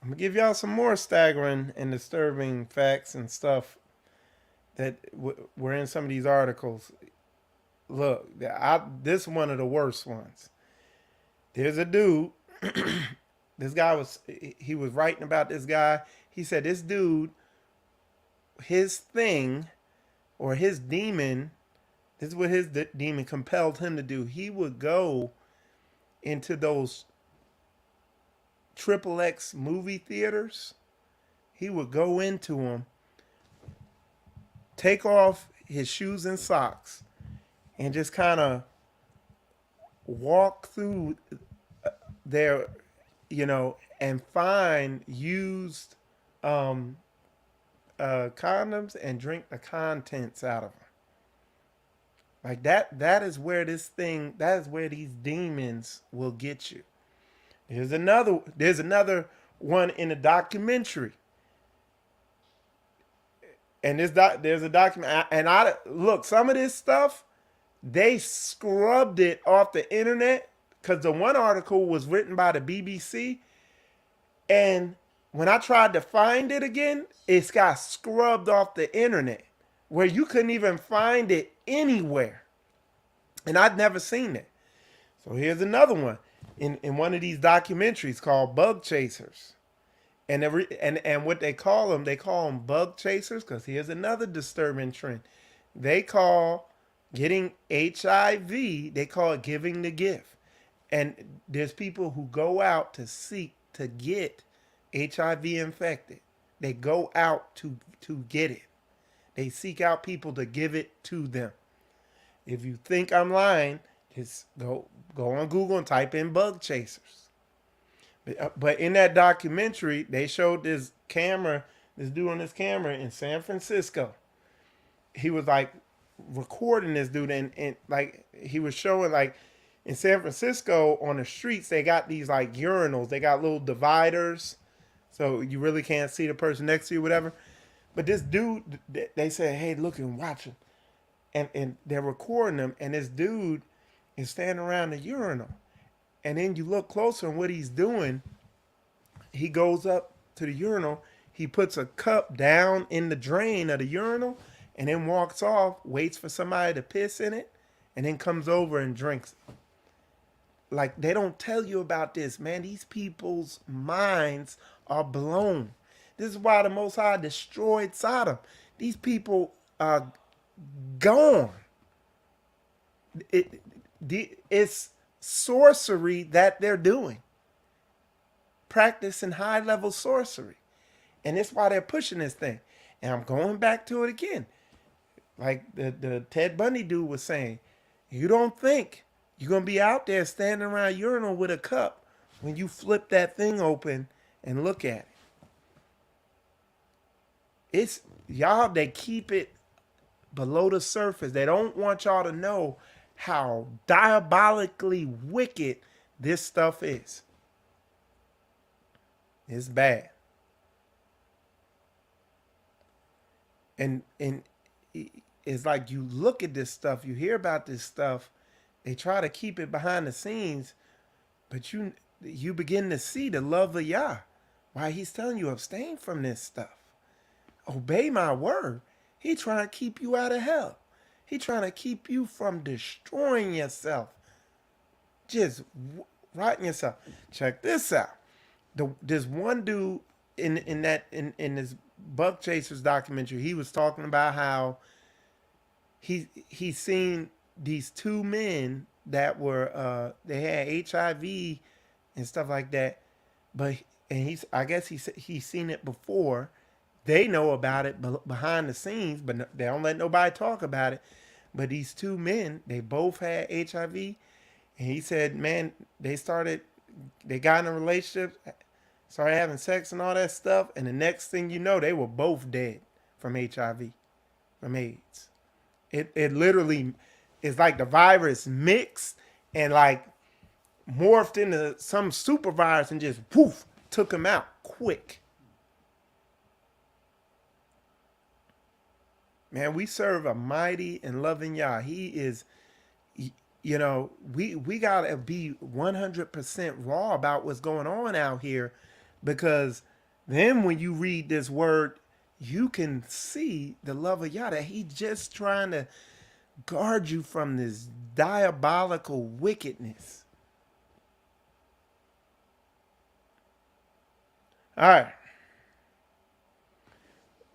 gonna give y'all some more staggering and disturbing facts and stuff that were in some of these articles. Look, this is one of the worst ones. There's a dude. This guy he was writing about this guy. He said this dude, his thing or his demon, this is what his demon compelled him to do. He would go into those XXX movie theaters. He would go into them, take off his shoes and socks, and just kind of walk through there, and find used um, condoms and drink the contents out of them. Like that. That is where this thing. That is where these demons will get you. There's another. There's another one in a documentary. And there's a document. And I look, some of this stuff they scrubbed it off the internet because the one article was written by the BBC, and when I tried to find it again, it's got scrubbed off the internet where you couldn't even find it anywhere. And I'd never seen it. So here's another one in one of these documentaries called Bug Chasers. And what they call them bug chasers because here's another disturbing trend. They call getting HIV, they call it giving the gift. And there's people who go out to seek to get HIV infected. They go out to get it. They seek out people to give it to them. If you think I'm lying, just go on Google and type in bug chasers. But in that documentary, they showed this dude on this camera in San Francisco. He was like recording this dude, and like he was showing like in San Francisco on the streets, they got these like urinals. They got little dividers, so you really can't see the person next to you, whatever. But this dude, they said, "Hey, look and watch him," and they're recording him, and this dude is standing around the urinal. And then you look closer and what he's doing, he goes up to the urinal, he puts a cup down in the drain of the urinal, and then walks off, waits for somebody to piss in it, and then comes over and drinks it. Like, they don't tell you about this, man. These people's minds are blown. This is why the Most High destroyed Sodom. These people are gone. It's sorcery that they're doing, practicing high level sorcery, and that's why they're pushing this thing. And I'm going back to it again, like the Ted Bundy dude was saying, you don't think you're gonna be out there standing around a urinal with a cup when you flip that thing open and look at it. It's y'all, they keep it below the surface. They don't want y'all to know how diabolically wicked this stuff is. It's bad. And it's like you look at this stuff, you hear about this stuff, they try to keep it behind the scenes, but you begin to see the love of Yah. Why he's telling you abstain from this stuff. Obey my word. He trying to keep you out of hell. He trying to keep you from destroying yourself. Just rotting yourself. Check this out. This one dude in this Bug Chasers documentary, he was talking about how he seen these two men that were they had HIV and stuff like that, but I guess he's seen it before. They know about it behind the scenes, but they don't let nobody talk about it. But these two men, they both had HIV. And he said, man, they got in a relationship, started having sex and all that stuff. And the next thing you know, they were both dead from HIV, from AIDS. It literally is like the virus mixed and like morphed into some super virus and just poof, took them out quick. Man, we serve a mighty and loving Yah. He is, we got to be 100% raw about what's going on out here, because then when you read this word, you can see the love of Yah, that he's just trying to guard you from this diabolical wickedness. All right.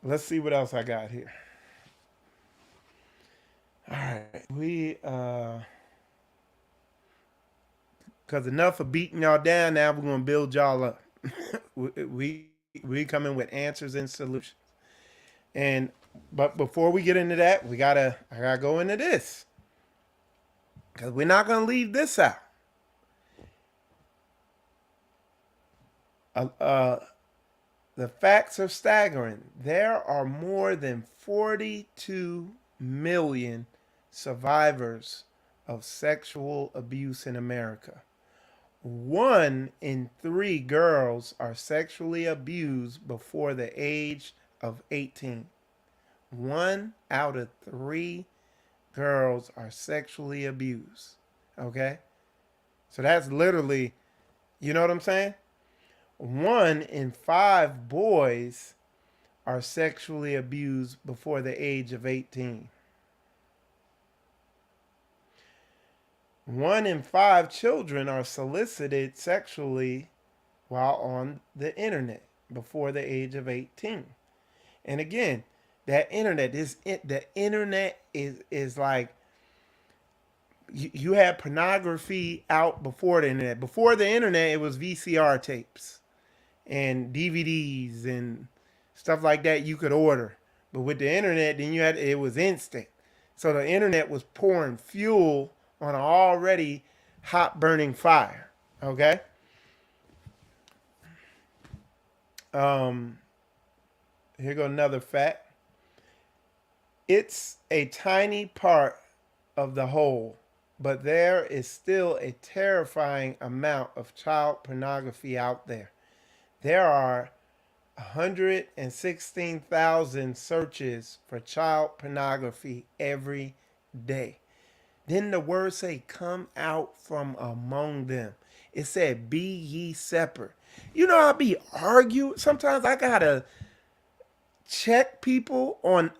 Let's see what else I got here. All right, because enough of beating y'all down. Now we're gonna build y'all up. we coming with answers and solutions. But before we get into that, I gotta go into this, because we're not gonna leave this out. The facts are staggering. There are more than 42 million survivors of sexual abuse in America. 1 in 3 girls are sexually abused before the age of 18. 1 out of 3 girls are sexually abused. Okay? So that's literally, you know what I'm saying? 1 in 5 boys are sexually abused before the age of 18. 1 in 5 children are solicited sexually while on the internet before the age of 18. And again, that internet the internet is like you had pornography out before the internet. Before the internet, it was VCR tapes and DVDs and stuff like that you could order. But with the internet, then it was instant. So the internet was pouring fuel on an already hot burning fire. Okay? Here go another fact. It's a tiny part of the whole, but there is still a terrifying amount of child pornography out there. There are 116,000 searches for child pornography every day. Then the word say, come out from among them. It said, be ye separate. You know, I be arguing. Sometimes I gotta check people on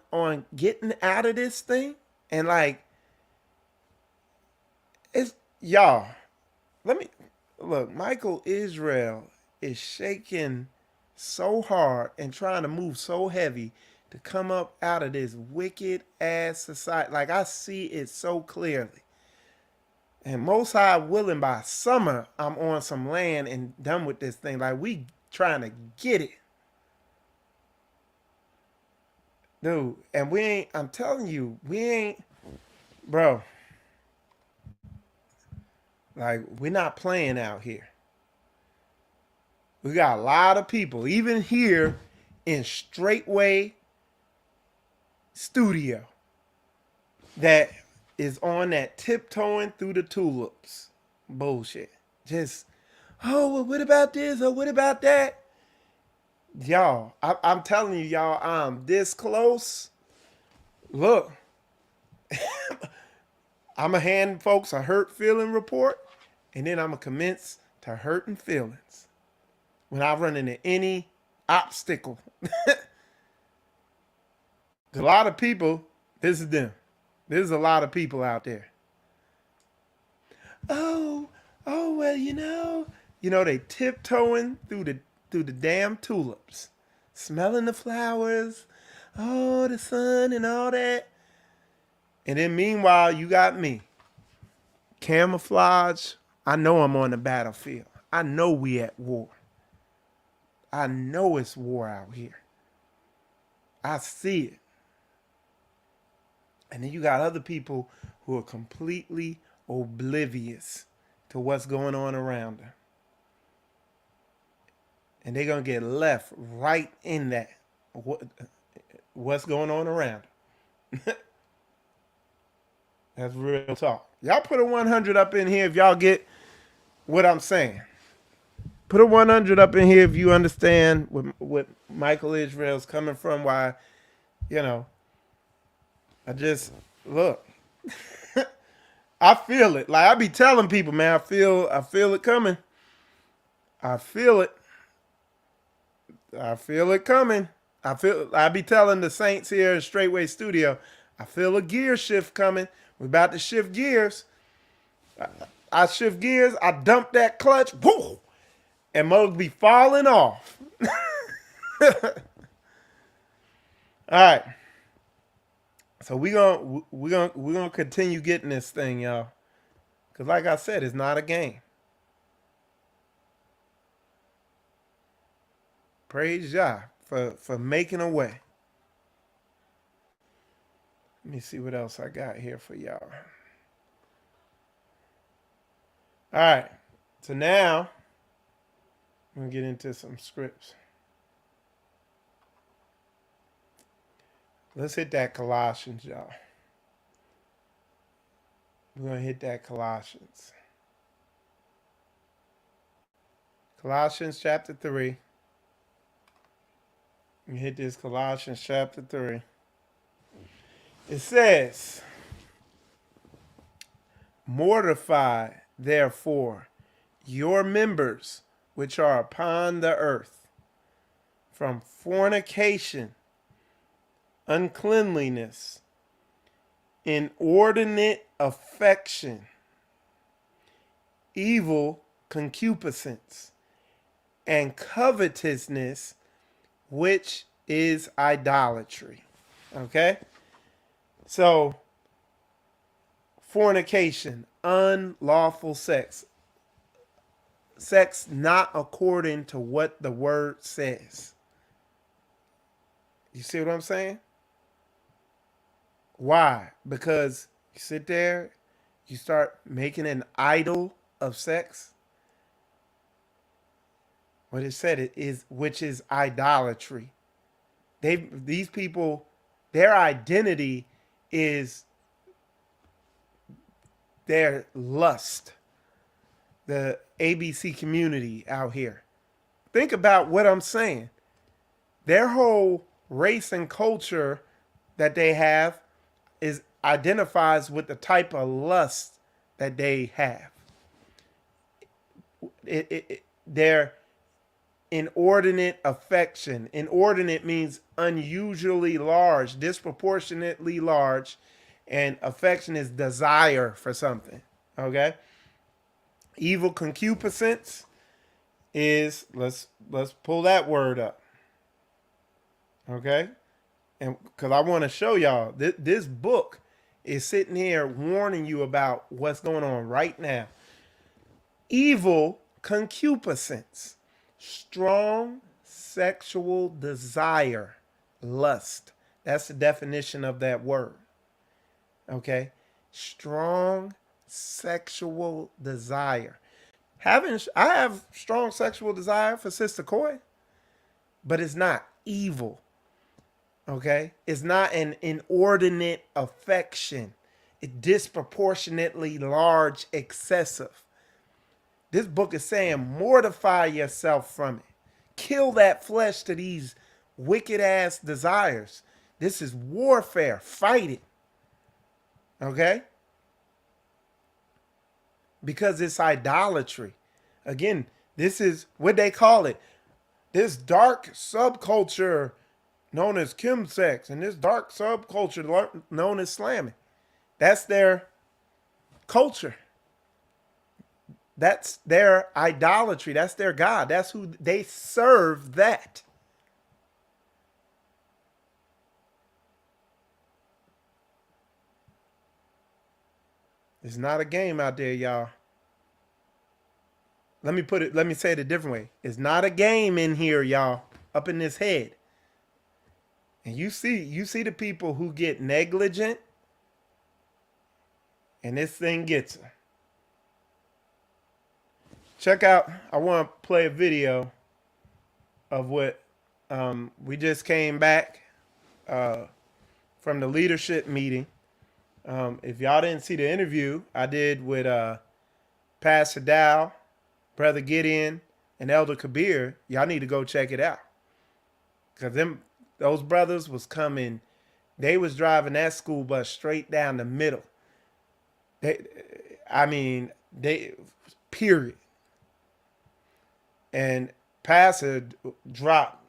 getting out of this thing. And like, it's y'all. Let me look. Michael Israel is shaking so hard and trying to move so heavy to come up out of this wicked ass society. Like, I see it so clearly. And most high willing, by summer, I'm on some land and done with this thing. Like, we trying to get it. Dude, and we ain't, I'm telling you, we ain't, bro. Like, we're not playing out here. We got a lot of people, even here in Straitway Studio, that is on that tiptoeing through the tulips bullshit. Just, oh, well, what about this or what about that? Y'all, I'm telling you, y'all, I'm this close. Look, I'm going to hand folks a hurt feeling report, and then I'm going to commence to hurting feelings when I run into any obstacle. A lot of people, this is them. There's a lot of people out there. Oh, well, they tiptoeing through the damn tulips, smelling the flowers, oh, the sun and all that. And then meanwhile, you got me. Camouflage. I know I'm on the battlefield. I know we at war. I know it's war out here. I see it. And then you got other people who are completely oblivious to what's going on around them. And they're going to get left right in that. What's going on around them. That's real talk. Y'all put a 100 up in here if y'all get what I'm saying. Put a 100 up in here if you understand what Michael Israel's coming from. Why, I just, look. I feel it. Like, I be telling people, man, I feel it coming. I feel it. I feel it coming. I be telling the saints here in Straitway Studio, I feel a gear shift coming. We're about to shift gears. I shift gears. I dump that clutch. Whoo! And Mug be falling off. All right. So we're gonna continue getting this thing, y'all. Cause like I said, it's not a game. Praise Yah for making a way. Let me see what else I got here for y'all. All right. So now I'm gonna get into some scripts. Let's hit that Colossians, y'all. We're going to hit that Colossians. Colossians chapter 3. We hit this Colossians chapter 3. It says, mortify, therefore, your members which are upon the earth, from fornication, uncleanliness, inordinate affection, evil concupiscence, and covetousness, which is idolatry. Okay? So, fornication, unlawful sex. Sex not according to what the word says. You see what I'm saying? Why? Because you sit there, you start making an idol of sex. What it said it is, which is idolatry. These people, their identity is their lust. The ABC community out here. Think about what I'm saying. Their whole race and culture that they have is identifies with the type of lust that they have. Their inordinate affection. Inordinate means unusually large, disproportionately large, and affection is desire for something. Okay? Evil concupiscence is, let's pull that word up. Okay? And because I want to show y'all, this book is sitting here warning you about what's going on right now. Evil concupiscence, strong sexual desire, lust. That's the definition of that word. Okay? Strong sexual desire. I have strong sexual desire for Sister Coy, but it's not evil. Okay? It's not an inordinate affection. It's disproportionately large, excessive. This book is saying mortify yourself from it. Kill that flesh to these wicked ass desires. This is warfare. Fight it. Okay? Because it's idolatry. Again, this is what they call it. This dark subculture known as chemsex and this dark subculture known as slamming. That's their culture. That's their idolatry. That's their God. That's who they serve that. It's not a game out there, y'all. Let me say it a different way. It's not a game in here, y'all, up in this head. And you see the people who get negligent, and this thing gets them. Check out, I want to play a video of what we just came back from the leadership meeting. If y'all didn't see the interview I did with Pastor Dow, Brother Gideon, and Elder Kabir, y'all need to go check it out. Because those brothers was coming, they was driving that school bus straight down the middle. Period. And Pastor dropped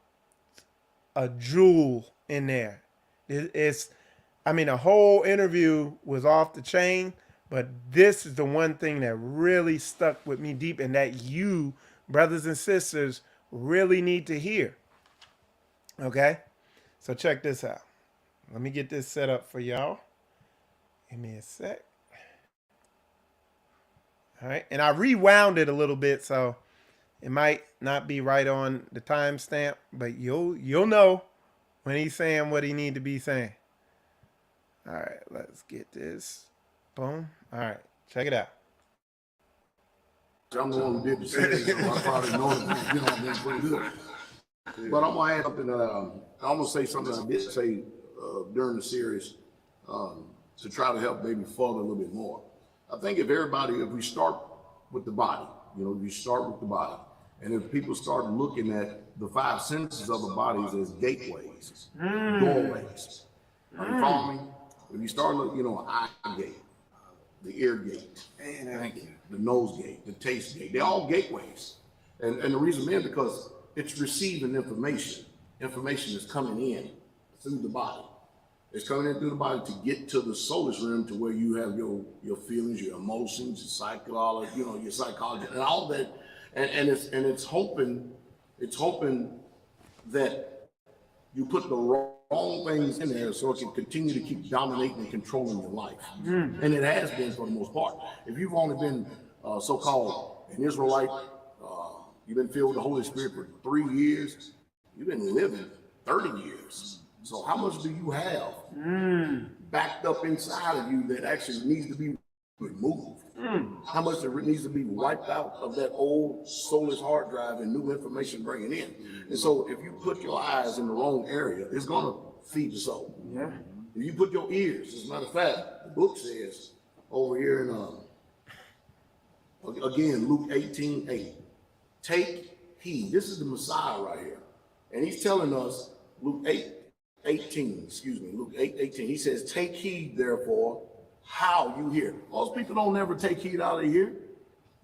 a jewel in there. The whole interview was off the chain, but this is the one thing that really stuck with me deep and that you, brothers and sisters, really need to hear. Okay? So check this out. Let me get this set up for y'all. Give me a sec. All right. And I rewound it a little bit, so it might not be right on the timestamp, but you'll know when he's saying what he need to be saying. All right, let's get this. Boom. All right, check it out. I'm the one who did the series, so I probably know it, pretty good. But I'm gonna add something. I'm gonna say something I did say during the series to try to help maybe further a little bit more. I think if we start with the body, we start with the body, and if people start looking at the five senses of the bodies as gateways, doorways, are you following me? If you start looking, eye gate, the ear gate, the nose gate, the taste gate, they're all gateways. And the reason being because it's receiving information. Information is coming in through the body. It's coming in through the body to get to the soulless realm, to where you have your feelings, your emotions, your psychology, your psychology, and all that. And it's hoping that you put the wrong things in there so it can continue to keep dominating and controlling your life. And it has been for the most part. If you've only been so-called an Israelite, you've been filled with the Holy Spirit for 3 years, you've been living 30 years. So how much do you have backed up inside of you that actually needs to be removed? How much needs to be wiped out of that old soulless hard drive and new information bringing in? And so if you put your eyes in the wrong area, it's going to feed the soul. Yeah. If you put your ears, as a matter of fact, the book says over here in, again, Luke 18:8, take heed. This is the Messiah right here. And he's telling us, Luke 8:18, he says, take heed, therefore, how you hear. Most people don't never take heed out of here.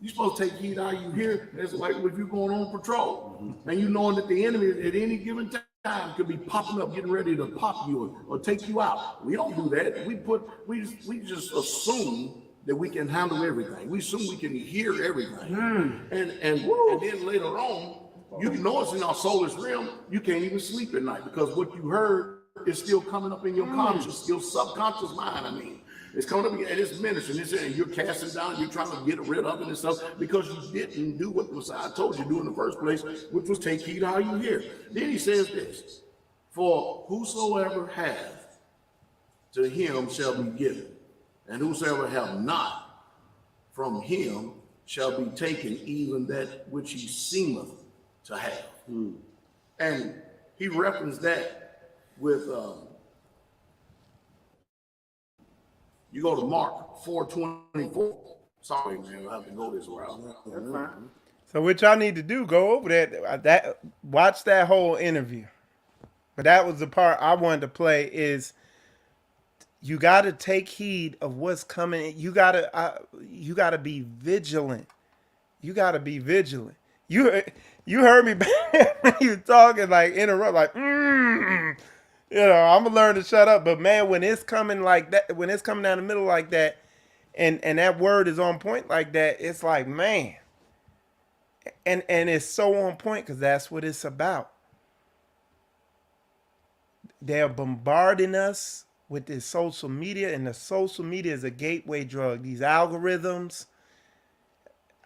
You're supposed to take heed how you hear. It's like if you're going on patrol and you knowing that the enemy at any given time could be popping up, getting ready to pop you or take you out. We don't do that. We just assume that we can handle everything. We assume we can hear everything. And then later on, you know it's in our soulless realm, you can't even sleep at night because what you heard is still coming up in your conscious, your subconscious mind, It's coming up and it's ministering, and you're casting down, you're trying to get rid of it and stuff because you didn't do what the Messiah told you to do in the first place, which was take heed how you hear. Then he says this, for whosoever hath, to him shall be given, and whosoever hath not, from him shall be taken even that which he seemeth to have. And he referenced that with you go to Mark 4:24. Sorry, man, I have to go this route. That's fine. So what y'all need to do, go over that watch that whole interview. But that was the part I wanted to play is you got to take heed of what's coming. You got to be vigilant. You got to be vigilant. You heard me when you talking, like interrupt, like I'm gonna learn to shut up. But man, when it's coming like that, when it's coming down the middle like that, and that word is on point like that, it's like, man. And it's so on point because that's what it's about. They're bombarding us with this social media, and the social media is a gateway drug. These algorithms.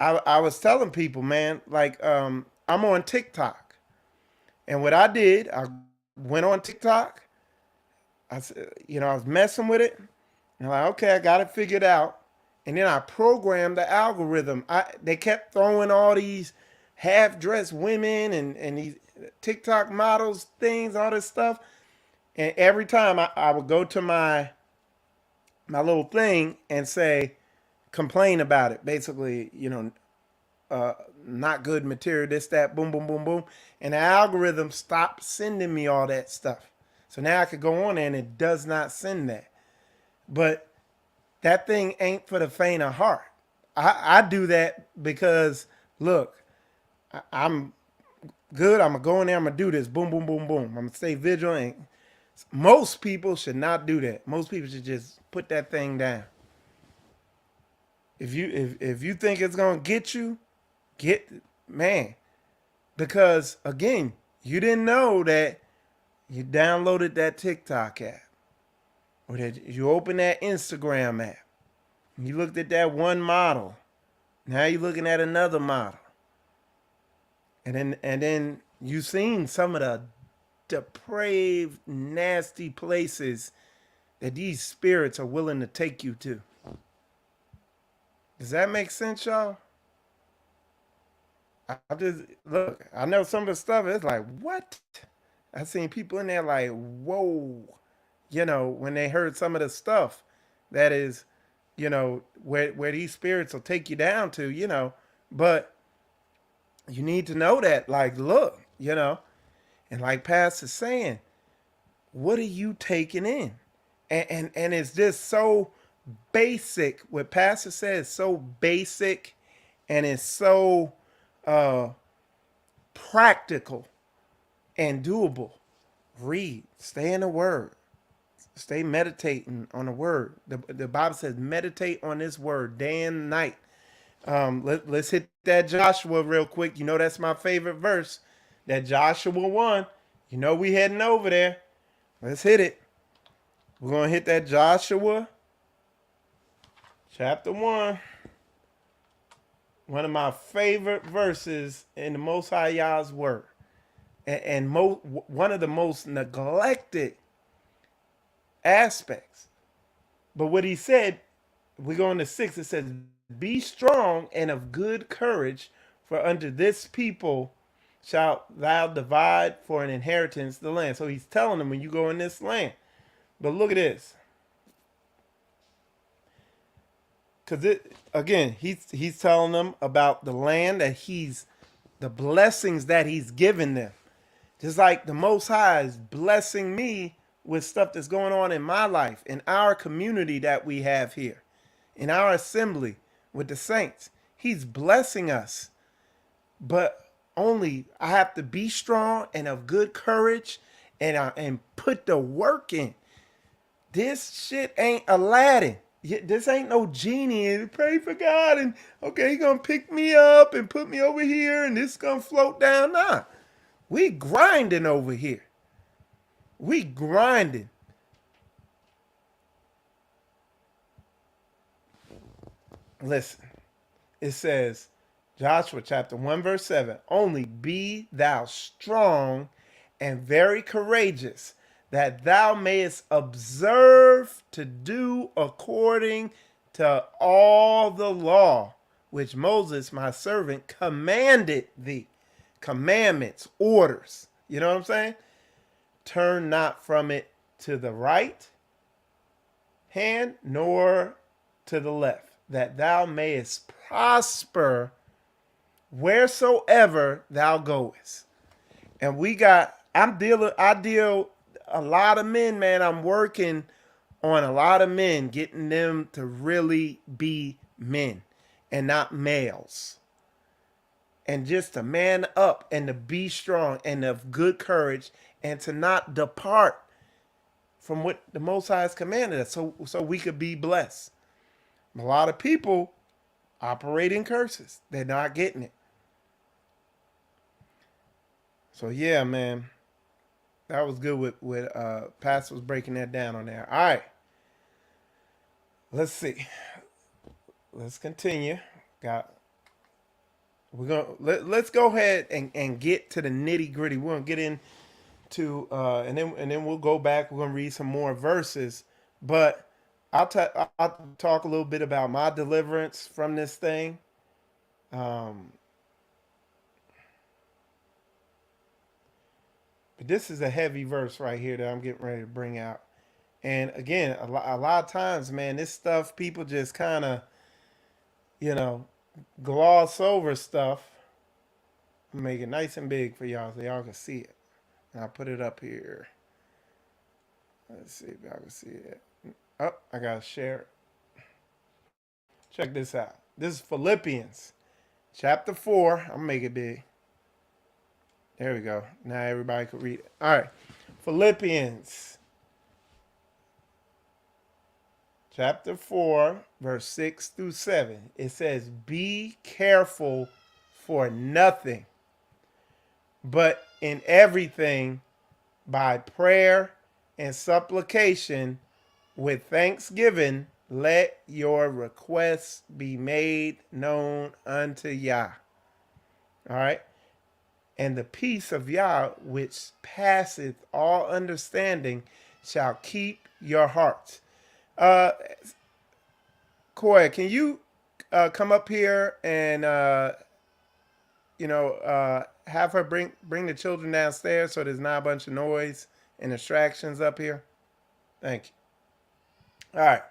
I was telling people, man, like I'm on TikTok, and what I did, I went on TikTok. I was messing with it, and I'm like, okay, I got it figured out. And then I programmed the algorithm. They kept throwing all these half-dressed women and these TikTok models things, all this stuff. And every time I would go to my little thing and say, complain about it. Basically, not good material, this, that, boom, boom, boom, boom. And the algorithm stopped sending me all that stuff. So now I could go on there and it does not send that. But that thing ain't for the faint of heart. I do that because, look, I'm good. I'm going to go in there. I'm going to do this. Boom, boom, boom, boom. I'm going to stay vigilant. Most people should not do that. Most people should just put that thing down. If you think it's going to get you, man. Because, again, you didn't know that you downloaded that TikTok app. Or that you opened that Instagram app. And you looked at that one model. Now you're looking at another model. And then you seen some of the depraved, nasty places that these spirits are willing to take you to. Does that make sense, y'all? I know some of the stuff, it's like, what? I've seen people in there like, whoa. when they heard some of the stuff that is, where these spirits will take you down to, but you need to know that, like, look, and like Pastor's saying, what are you taking in? And it's just so basic. What Pastor says, so basic, and it's so practical and doable. Read, stay in the Word, stay meditating on the Word. The Bible says, meditate on this Word day and night. Let's hit that Joshua real quick. That's my favorite verse. That Joshua 1. We heading over there. Let's hit it. We're going to hit that Joshua chapter 1. One of my favorite verses in the Most High Yah's Word. And one of the most neglected aspects. But what he said, we go into 6, it says, be strong and of good courage, for unto this people shalt thou divide for an inheritance the land. So he's telling them, when you go in this land. But look at this. Because again, he's telling them about the land that the blessings that he's given them. Just like the Most High is blessing me with stuff that's going on in my life, in our community that we have here, in our assembly with the saints. He's blessing us. But only I have to be strong and of good courage and put the work in. This shit ain't Aladdin. This ain't no genie and pray for God and okay, he gonna pick me up and put me over here and this gonna float down. Nah. We grinding over here. We grinding. Listen, it says, Joshua chapter 1 verse 7, only be thou strong and very courageous, that thou mayest observe to do according to all the law which Moses my servant commanded thee. Commandments, orders. You know what I'm saying? Turn not from it to the right hand, nor to the left, that thou mayest prosper wheresoever thou goest. And I deal a lot of men, man. I'm working on a lot of men, getting them to really be men and not males. And just to man up and to be strong and of good courage and to not depart from what the Most High has commanded us so we could be blessed. A lot of people operate in curses. They're not getting it. So yeah, man, that was good with Pastor was breaking that down on there. All right, let's see. Let's continue. Let's go ahead and get to the nitty gritty. We're gonna get into and then we'll go back. We're gonna read some more verses, but I'll talk a little bit about my deliverance from this thing. But this is a heavy verse right here that I'm getting ready to bring out. And again, a lot of times, man, this stuff, people just kind of, gloss over stuff. Make it nice and big for y'all so y'all can see it. And I'll put it up here. Let's see if y'all can see it. Oh, I got to share it. Check this out. This is Philippians chapter 4. I'm going to make it big. There we go. Now everybody can read it. All right. Philippians chapter 4, verse 6 through 7. It says, be careful for nothing, but in everything by prayer and supplication with thanksgiving, let your requests be made known unto Yah. All right. And the peace of Yah, which passeth all understanding, shall keep your hearts. Koya, can you come up here and have her bring the children downstairs so there's not a bunch of noise and distractions up here? Thank you. All right.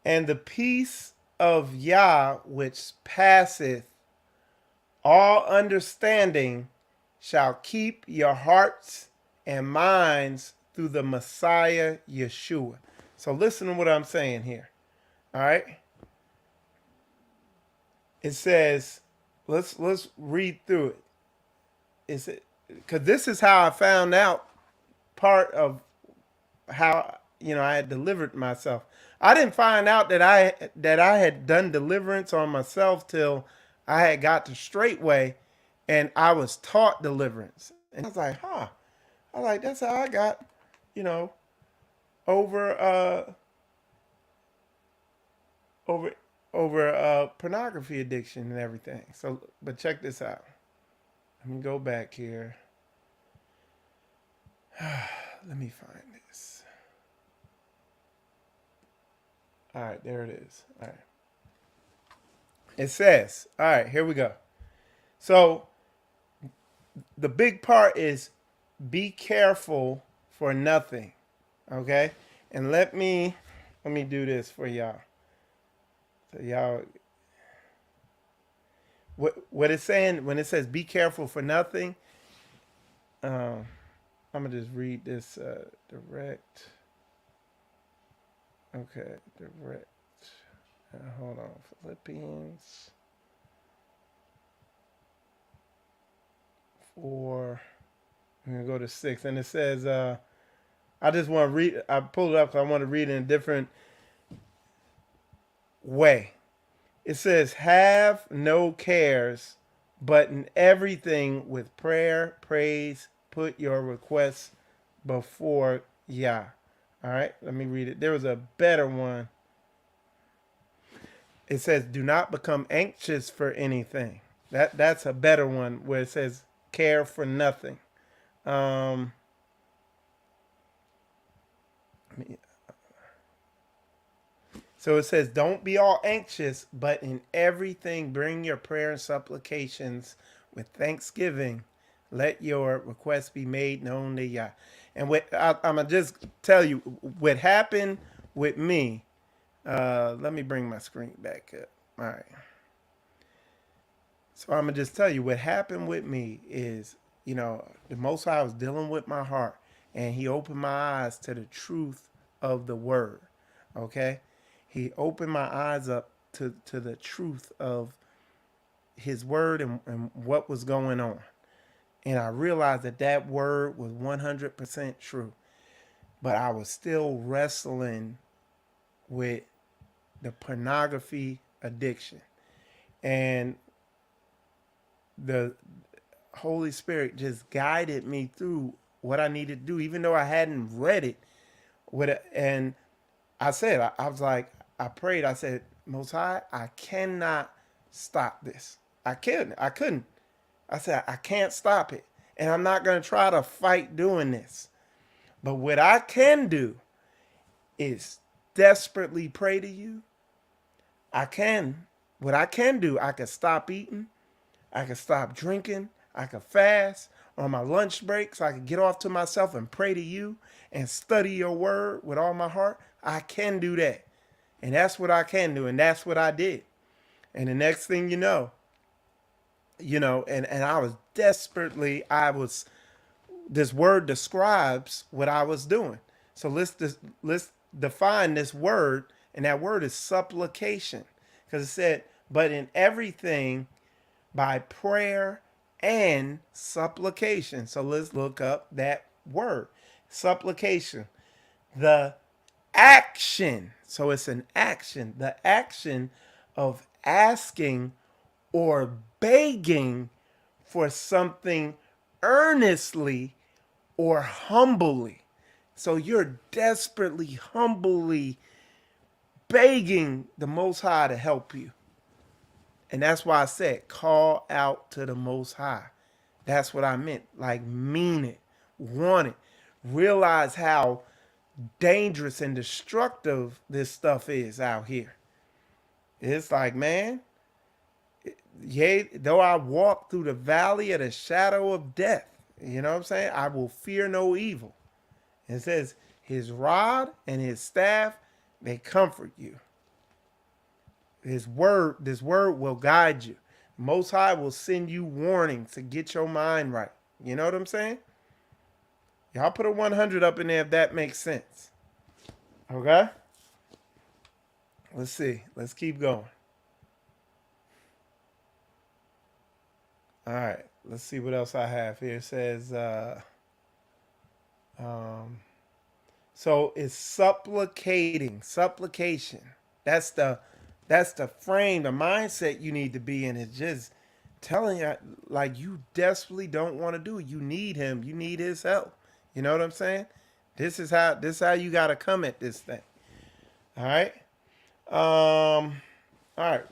And the peace of Yah, which passeth all understanding, shall keep your hearts and minds through the Messiah Yeshua. So listen to what I'm saying here. All right. It says, let's read through it. Is it because this is how I found out part of how I had delivered myself. I didn't find out that I had done deliverance on myself till I had got to Straitway, and I was taught deliverance, and I was like, huh. I was like, that's how I got, you know, over over pornography addiction and everything. So, but check this out. Let me go back here. Let me find this. All right, there it is. All right. It says, all right, here we go. So the big part is be careful for nothing. Okay? And let me do this for y'all. So y'all, what it's saying when it says be careful for nothing, I'm gonna just read this direct. Okay, direct. Hold on, Philippians 4. I'm gonna go to 6, and it says, I just want to read. I pulled it up because I want to read it in a different way. It says, "Have no cares, but in everything with prayer, praise, put your requests before Yah." All right, let me read it. There was a better one. It says, "Do not become anxious for anything." That's a better one where it says, "Care for nothing." Um, So it says, don't be all anxious, but in everything bring your prayer and supplications with thanksgiving. Let your requests be made known to Yah. And I'm going to just tell you what happened with me. Let me bring my screen back up. All right. So I'm going to just tell you what happened with me is, the Most High was dealing with my heart, and he opened my eyes to the truth of the word. Okay? He opened my eyes up to the truth of his word and what was going on. And I realized that word was 100% true. But I was still wrestling with the pornography addiction. And the Holy Spirit just guided me through what I needed to do, even though I hadn't read it. And I said, I was like, I prayed. I said, Most High, I cannot stop this. I couldn't. I said, I can't stop it. And I'm not going to try to fight doing this. But what I can do is desperately pray to you. What I can do, I can stop eating. I can stop drinking. I can fast on my lunch breaks. I can get off to myself and pray to you and study your word with all my heart. I can do that. And that's what I can do. And that's what I did. And the next thing and I was this word describes what I was doing. So let's define this word. And that word is supplication. Because it said, but in everything by prayer and supplication. So let's look up that word. Supplication. The action. So it's an action. The action of asking or begging for something earnestly or humbly. So you're desperately, humbly begging the Most High to help you. And that's why I said, call out to the Most High. That's what I meant. Like, mean it, want it. Realize how dangerous and destructive this stuff is out here. It's like, man, yea, though I walk through the valley of the shadow of death, you know what I'm saying? I will fear no evil. It says, His rod and his staff, they comfort you. This word will guide you. Most High will send you warnings to get your mind right. You know what I'm saying? Y'all put a 100 up in there if that makes sense. Okay? Let's see. Let's keep going. All right. Let's see what else I have here. It says, so it's supplication. That's the frame, the mindset you need to be in. It's just telling you like you desperately don't want to do it. You need him. You need his help. You know what I'm saying? This is how you gotta come at this thing. All right. All right.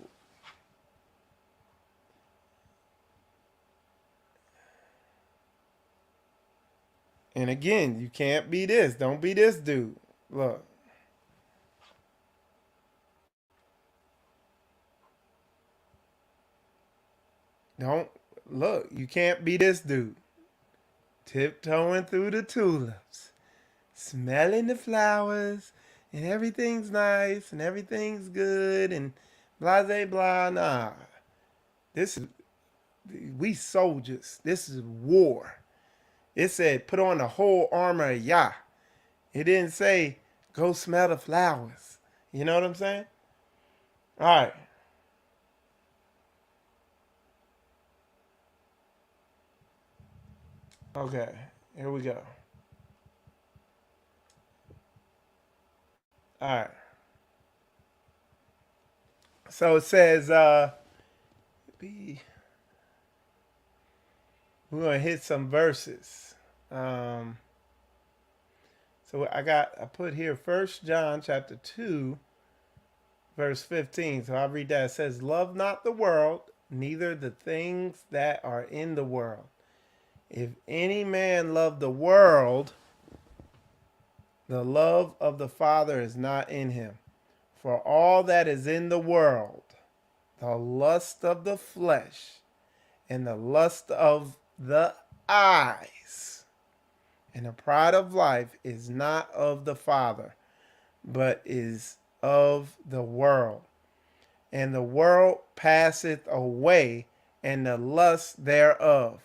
And again, you can't be this. Don't be this dude. Look. Don't look. You can't be this dude. Tiptoeing through the tulips, smelling the flowers, and everything's nice and everything's good and blah blah blah. Nah, this is we soldiers. This is war. It said put on the whole armor of Yah. It didn't say go smell the flowers. You know what I'm saying? All right. Okay, here we go. All right. So it says, we're gonna hit some verses. So I put here 1 John chapter 2, verse 15. So I'll read that. It says, love not the world, neither the things that are in the world. If any man love the world, the love of the Father is not in him. For all that is in the world, the lust of the flesh and the lust of the eyes and the pride of life is not of the Father, but is of the world. And the world passeth away, and the lust thereof.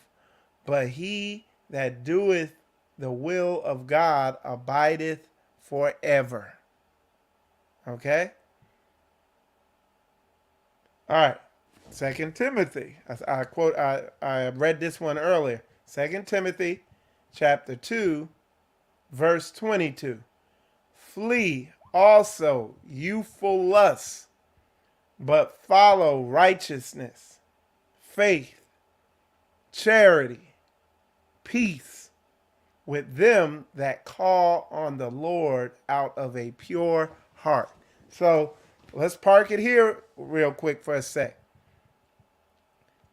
But he that doeth the will of God abideth forever. Okay? All right. 2 Timothy. I read this one earlier. 2 Timothy chapter 2, verse 22. Flee also youthful lusts, but follow righteousness, faith, charity, peace with them that call on the Lord out of a pure heart. So let's park it here real quick for a sec.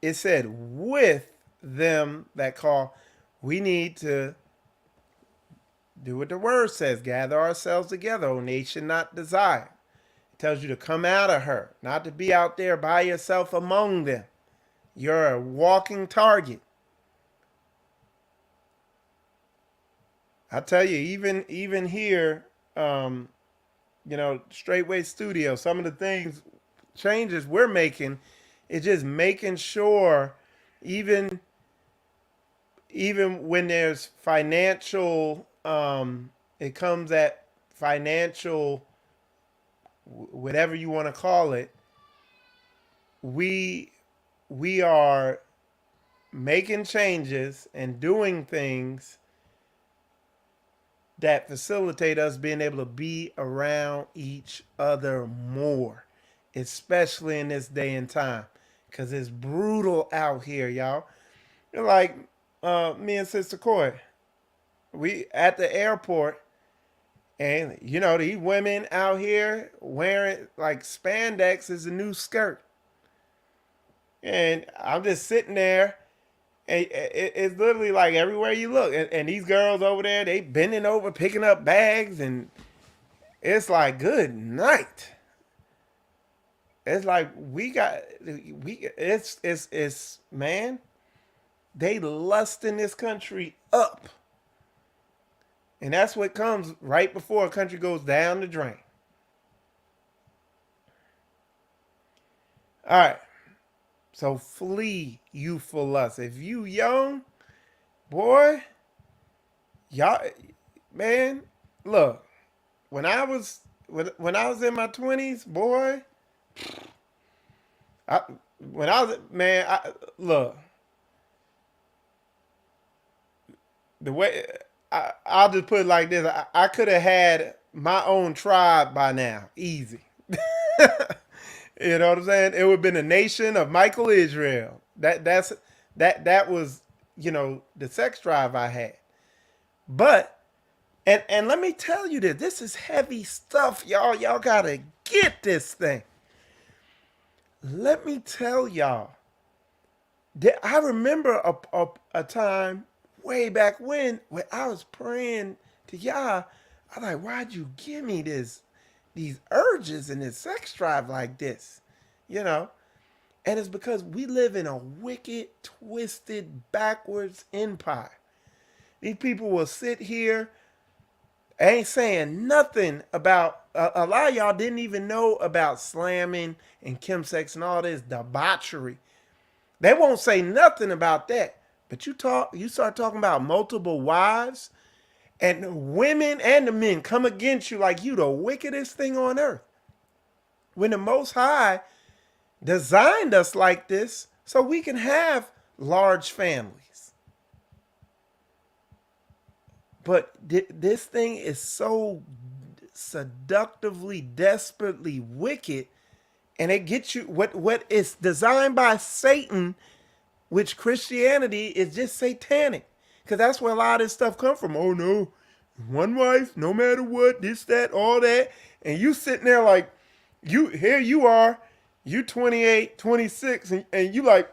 It said, with them that call. We need to do what the word says. Gather ourselves together, O nation not desire. It tells you to come out of her, not to be out there by yourself among them. You're a walking target. I tell you, even here, Straightway Studio, some of the changes we're making, is just making sure, even when there's financial, it comes at financial, whatever you want to call it, we are making changes and doing things that facilitate us being able to be around each other more, especially in this day and time, because it's brutal out here, y'all. Like me and Sister Coy, we at the airport, and these women out here wearing like spandex is a new skirt, and I'm just sitting there. It's literally like everywhere you look. And these girls over there, they bending over, picking up bags. And it's like, good night. It's like, it's man, they lust in this country up. And that's what comes right before a country goes down the drain. All right. So flee youthful lust. If you young, boy, y'all, man, look, when I was in my 20s, boy, I, when I was, man, look, the way, I'll just put it like this. I could have had my own tribe by now. Easy. You know what I'm saying? It would have been a nation of Michael Israel. That was, the sex drive I had. But and let me tell you this is heavy stuff, y'all. Y'all gotta get this thing. Let me tell y'all. I remember a time way back when I was praying to Yah. I'm like, why'd you give me these urges and this sex drive like this? You know? And it's because we live in a wicked, twisted, backwards empire. These people will sit here, ain't saying nothing about, a lot of y'all didn't even know about slamming and chemsex and all this debauchery. They won't say nothing about that. But you start talking about multiple wives, and the women and the men come against you like you the wickedest thing on earth. When the Most High designed us like this so we can have large families. But this thing is so seductively, desperately wicked, and it gets you what is designed by Satan, which Christianity is just satanic. Because that's where a lot of this stuff come from. Oh no, one wife, no matter what, this, that, all that. And you sitting there like, here you are, you 28, 26, and you like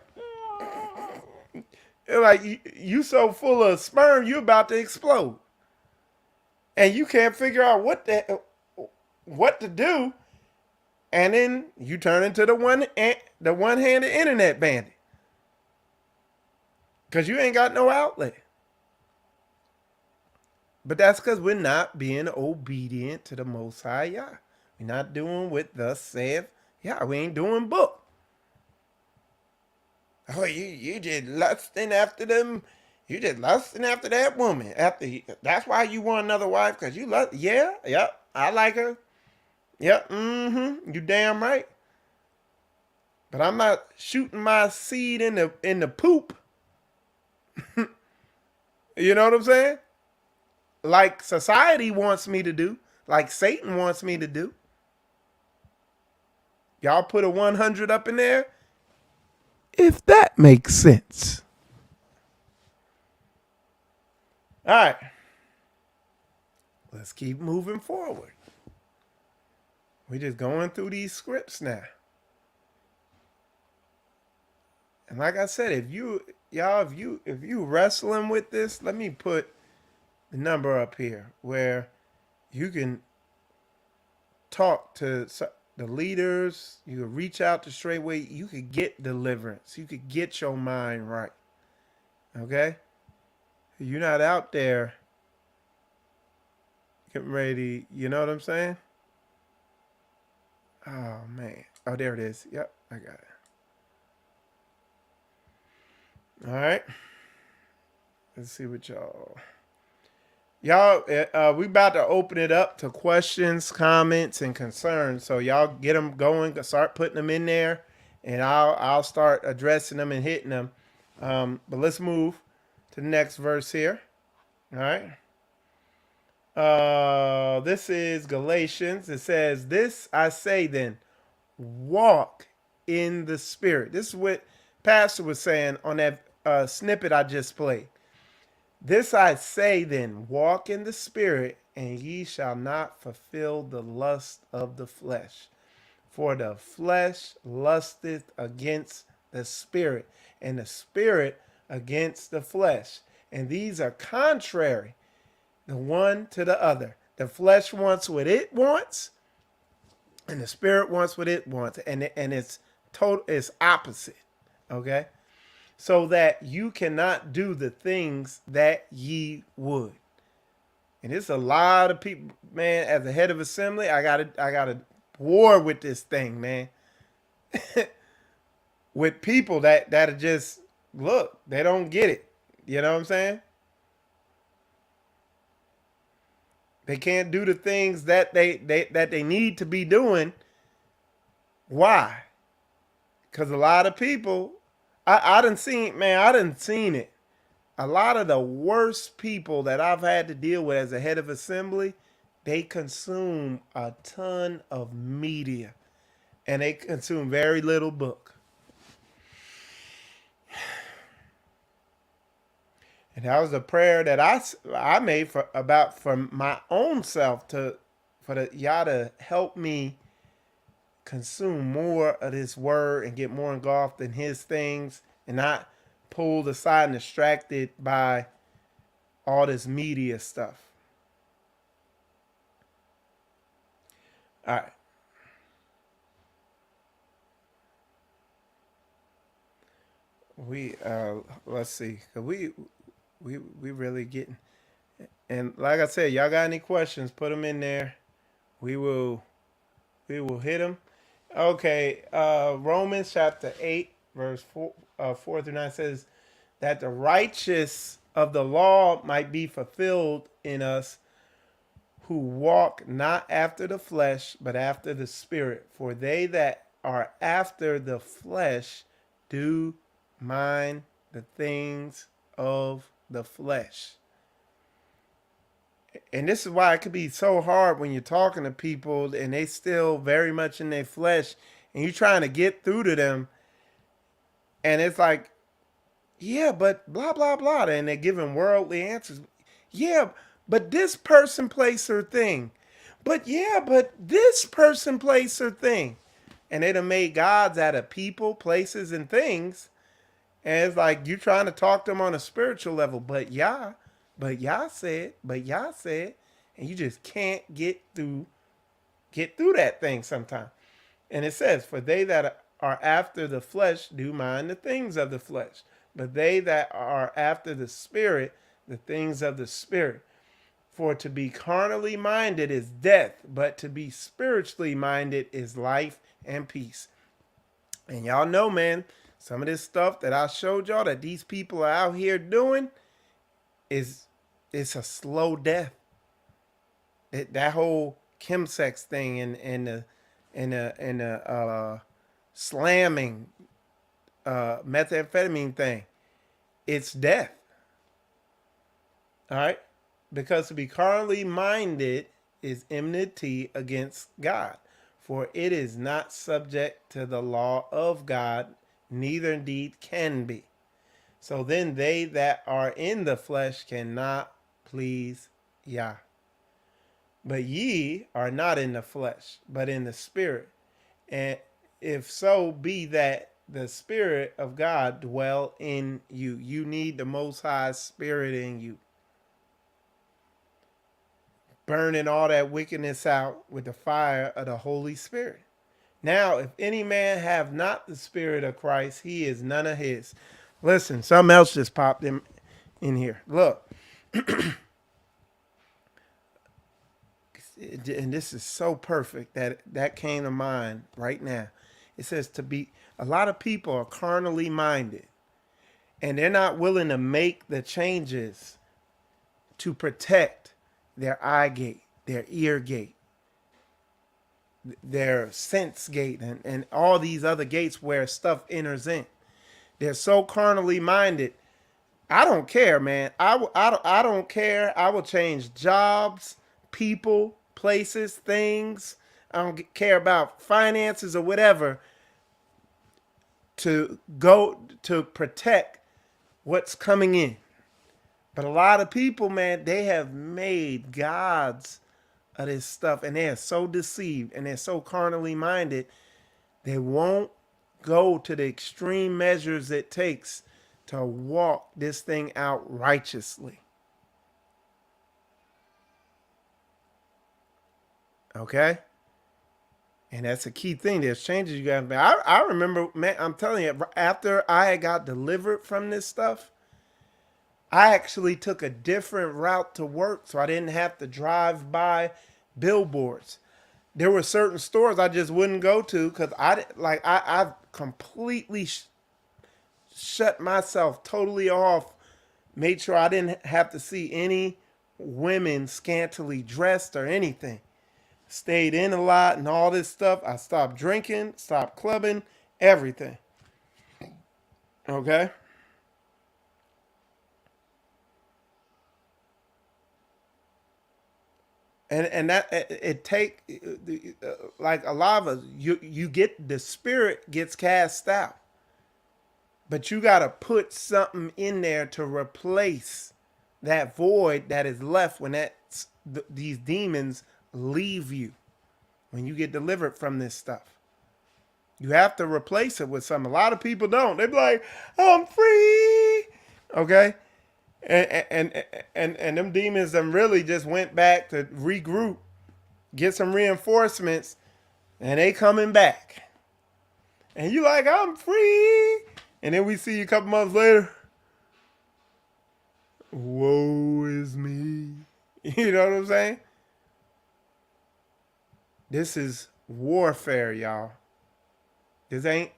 you so full of sperm, you about to explode. And you can't figure out what to do. And then you turn into the one-handed internet bandit. Because you ain't got no outlet. But that's because we're not being obedient to the Most High Yah. We're not doing what thus saith Yah. We ain't doing book. Oh, you just lusting after them. You just lusting after that woman. That's why you want another wife, because you love. Yeah, yep. I like her. Yep. Mm-hmm. You damn right. But I'm not shooting my seed in the poop. You know what I'm saying? Like society wants me to do, like Satan wants me to do. Y'all put a 100 up in there, if that makes sense. All right. Let's keep moving forward. We're just going through these scripts now. And like I said, if you wrestling with this, let me put the number up here where you can talk to the leaders. You can reach out to Straightway. You could get deliverance. You could get your mind right. Okay? You're not out there getting ready. You know what I'm saying? Oh, man. Oh, there it is. Yep, I got it. All right. Let's see what y'all, we about to open it up to questions, comments, and concerns. So y'all get them going, start putting them in there, and I'll start addressing them and hitting them. But let's move to the next verse here. All right. This is Galatians. It says, "This I say then, walk in the Spirit." This is what Pastor was saying on that snippet I just played. "This I say then, walk in the Spirit, and ye shall not fulfill the lust of the flesh. For the flesh lusteth against the Spirit, and the Spirit against the flesh. And these are contrary, the one to the other. The flesh wants what it wants, and the Spirit wants what it wants. And it's opposite. Okay? So that you cannot do the things that ye would." And it's a lot of people, man. As a head of assembly, I gotta war with this thing, man. With people that are just look, they don't get it. You know what I'm saying? They can't do the things that they need to be doing. Why? Because a lot of people, I done seen, man, I done seen it. A lot of the worst people that I've had to deal with as a head of assembly, they consume a ton of media and they consume very little book. And that was a prayer that I made for my own self for the y'all to help me consume more of this word and get more engulfed in his things and not pulled aside and distracted by all this media stuff. All right. We let's see. We really getting, and like I said, y'all got any questions, put them in there. We will hit them. Okay, Romans chapter 8 verse 4 through 9 says that the righteous of the law might be fulfilled in us who walk not after the flesh, but after the Spirit. For they that are after the flesh do mind the things of the flesh. And this is why it could be so hard when you're talking to people and they still very much in their flesh and you're trying to get through to them. And it's like, yeah, but blah, blah, blah. And they're giving worldly answers. Yeah, but this person plays her thing. But yeah, but this person plays her thing. And they done made gods out of people, places, and things. And it's like you trying to talk to them on a spiritual level. But Yah said, and you just can't get through that thing sometimes. And it says, for they that are after the flesh do mind the things of the flesh, but they that are after the Spirit, the things of the Spirit. For to be carnally minded is death, but to be spiritually minded is life and peace. And y'all know, man, some of this stuff that I showed y'all that these people are out here doing it's a slow death. That whole chemsex thing and the slamming methamphetamine thing, it's death. All right, because to be carnally minded is enmity against God, for it is not subject to the law of God, neither indeed can be. So then they that are in the flesh cannot please Yah. But ye are not in the flesh, but in the Spirit. And if so be that the Spirit of God dwell in you. You need the Most High Spirit in you, burning all that wickedness out with the fire of the Holy Spirit. Now, if any man have not the Spirit of Christ, he is none of his. Listen, something else just popped in here. Look. And this is so perfect that came to mind right now. It says a lot of people are carnally minded and they're not willing to make the changes to protect their eye gate, their ear gate, their sense gate, and all these other gates where stuff enters in. They're so carnally minded. I don't care, man. I don't care. I will change jobs, people, places, things. I don't care about finances or whatever to go to protect what's coming in. But a lot of people, man, they have made gods of this stuff and they are so deceived and they're so carnally minded. They won't go to the extreme measures it takes to walk this thing out righteously. Okay? And that's a key thing. There's changes you got to make. I remember, man, I'm telling you, after I got delivered from this stuff, I actually took a different route to work so I didn't have to drive by billboards. There were certain stores I just wouldn't go to because I completely shut myself totally off, made sure I didn't have to see any women scantily dressed or anything. Stayed in a lot and all this stuff. I stopped drinking, stopped clubbing, everything. Okay? And that it take like a lot of us, you get the spirit gets cast out, but you got to put something in there to replace that void that is left when these demons leave you, when you get delivered from this stuff. You have to replace it with something. A lot of people don't. They be like, I'm free. Okay? And them demons them really just went back to regroup, get some reinforcements, and they coming back. And you like, I'm free. And then we see you a couple months later. Woe is me. You know what I'm saying? This is warfare, y'all. This ain't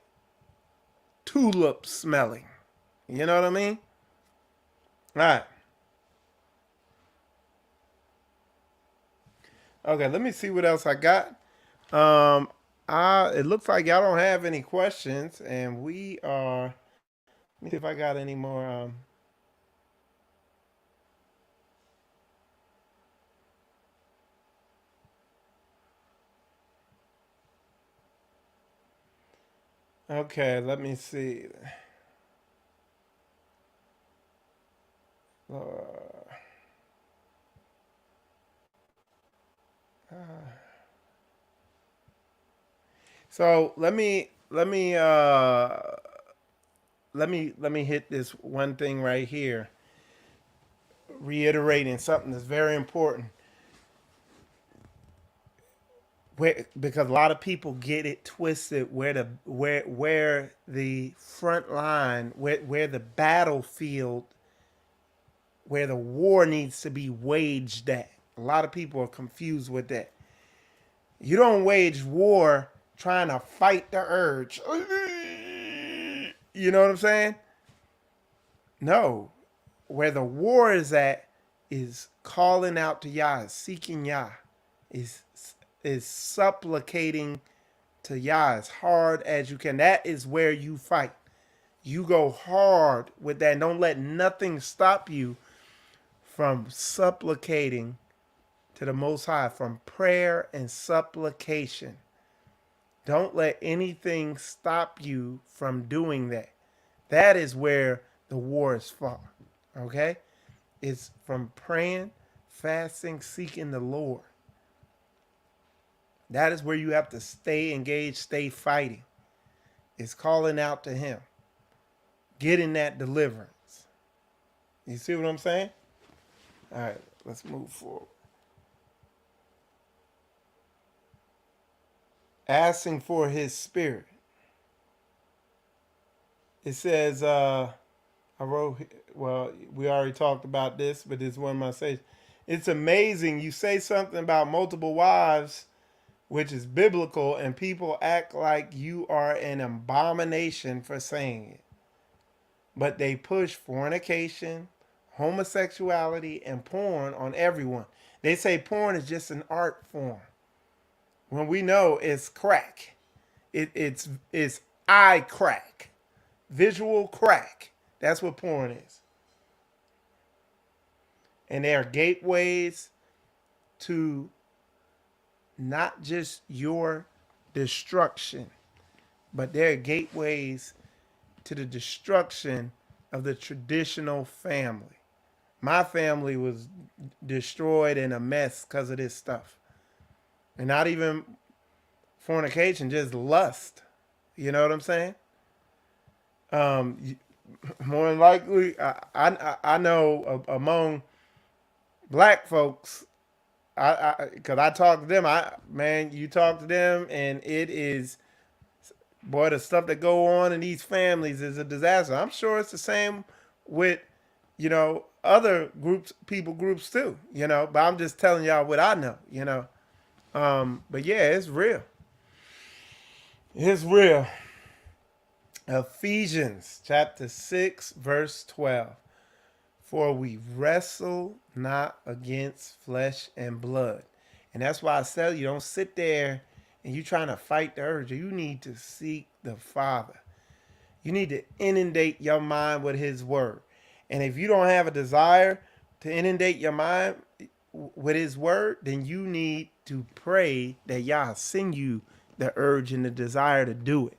tulip smelling. You know what I mean? All right. Okay, let me see what else I got. It looks like y'all don't have any questions, and we are. Let me see if I got any more. Okay, let me see. Uh, so let me hit this one thing right here, reiterating something that's very important. Because a lot of people get it twisted where the front line, where the battlefield, where the war needs to be waged at. A lot of people are confused with that. You don't wage war trying to fight the urge. You know what I'm saying? No. Where the war is at is calling out to Yah, is seeking Yah, is supplicating to Yah as hard as you can. That is where you fight. You go hard with that. And don't let nothing stop you from supplicating to the Most High, from prayer and supplication. Don't let anything stop you from doing that. That is where the war is fought. Okay? It's from praying, fasting, seeking the Lord. That is where you have to stay engaged, stay fighting. It's calling out to Him, getting that deliverance. You see what I'm saying? All right, let's move forward. Asking for His Spirit. It says, I wrote, well, we already talked about this, but it's one of my says. It's amazing. You say something about multiple wives, which is biblical, and people act like you are an abomination for saying it. But they push fornication, homosexuality, and porn on everyone. They say porn is just an art form, when we know it's crack. It's eye crack, visual crack. That's what porn is. And they are gateways to not just your destruction, but they're gateways to the destruction of the traditional family. My family was destroyed in a mess because of this stuff. And not even fornication, just lust. You know what I'm saying? More than likely, I know among black folks, because I talk to them, man, you talk to them, and it is, boy, the stuff that go on in these families is a disaster. I'm sure it's the same with other people groups too, but I'm just telling y'all what I know, but yeah, it's real. It's real. Ephesians chapter 6, verse 12. For we wrestle not against flesh and blood. And that's why I tell you, don't sit there and you trying to fight the urge. You need to seek the Father. You need to inundate your mind with his word. And if you don't have a desire to inundate your mind with his word, then you need to pray that Yah send you the urge and the desire to do it.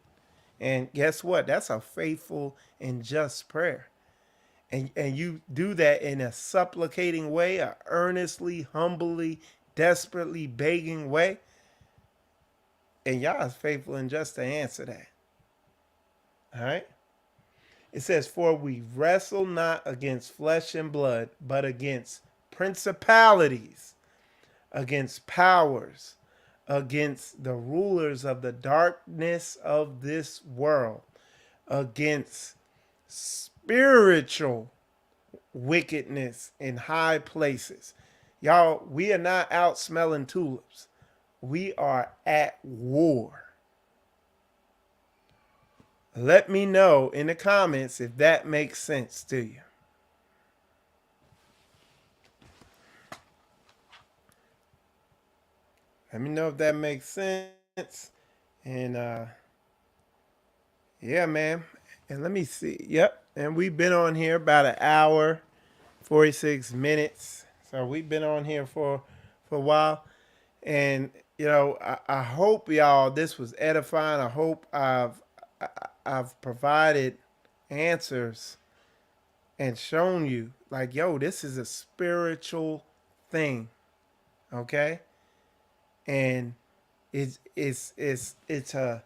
And guess what? That's a faithful and just prayer. And you do that in a supplicating way, a earnestly, humbly, desperately begging way. And Yah is faithful and just to answer that. All right? It says, for we wrestle not against flesh and blood, but against principalities, against powers, against the rulers of the darkness of this world, against spiritual wickedness in high places. Y'all, we are not out smelling tulips. We are at war. Let me know in the comments if that makes sense to you. Let me know if that makes sense. And yeah, man. And let me see. Yep. And we've been on here about an hour, 46 minutes. So we've been on here for a while. And I hope y'all this was edifying. I hope I've provided answers and shown you like, yo, this is a spiritual thing. Okay? And it's a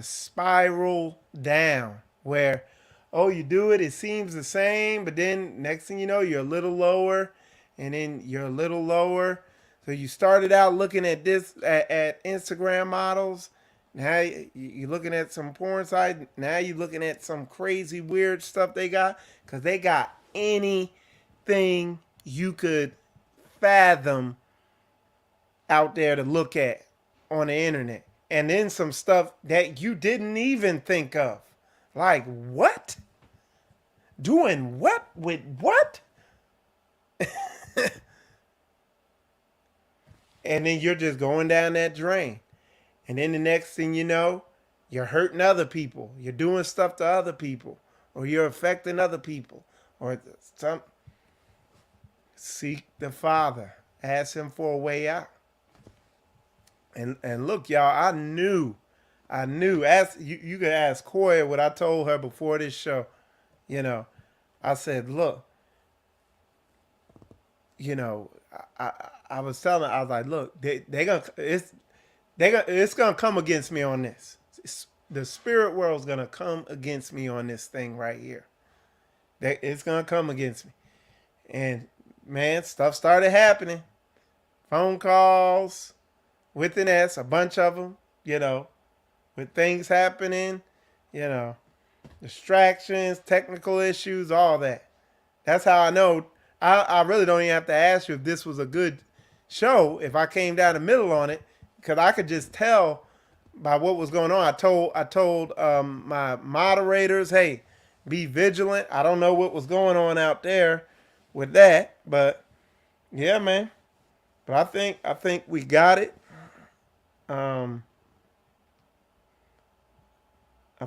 spiral down where, oh, you do it, it seems the same, but then next thing you know, you're a little lower, and then you're a little lower. So you started out looking at at Instagram models. Now you're looking at some porn site. Now you're looking at some crazy weird stuff they got, because they got anything you could fathom out there to look at on the internet. And then some stuff that you didn't even think of. Like, what? Doing what with what? And then you're just going down that drain. And then the next thing you know, you're hurting other people. You're doing stuff to other people. Or you're affecting other people. Or some. Seek the Father. Ask him for a way out. And look, y'all, I knew. Ask you could ask Koya what I told her before this show. I said, look, I was telling her, I was like, look, it's gonna come against me on this. The spirit world's gonna come against me on this thing right here. It's gonna come against me. And man, stuff started happening. Phone calls with an S, a bunch of them, with things happening, distractions, technical issues, all that. That's how I know. I really don't even have to ask you if this was a good show if I came down the middle on it, because I could just tell by what was going on. I told my moderators, hey, be vigilant. I don't know what was going on out there with that, but yeah, man. But I think we got it. I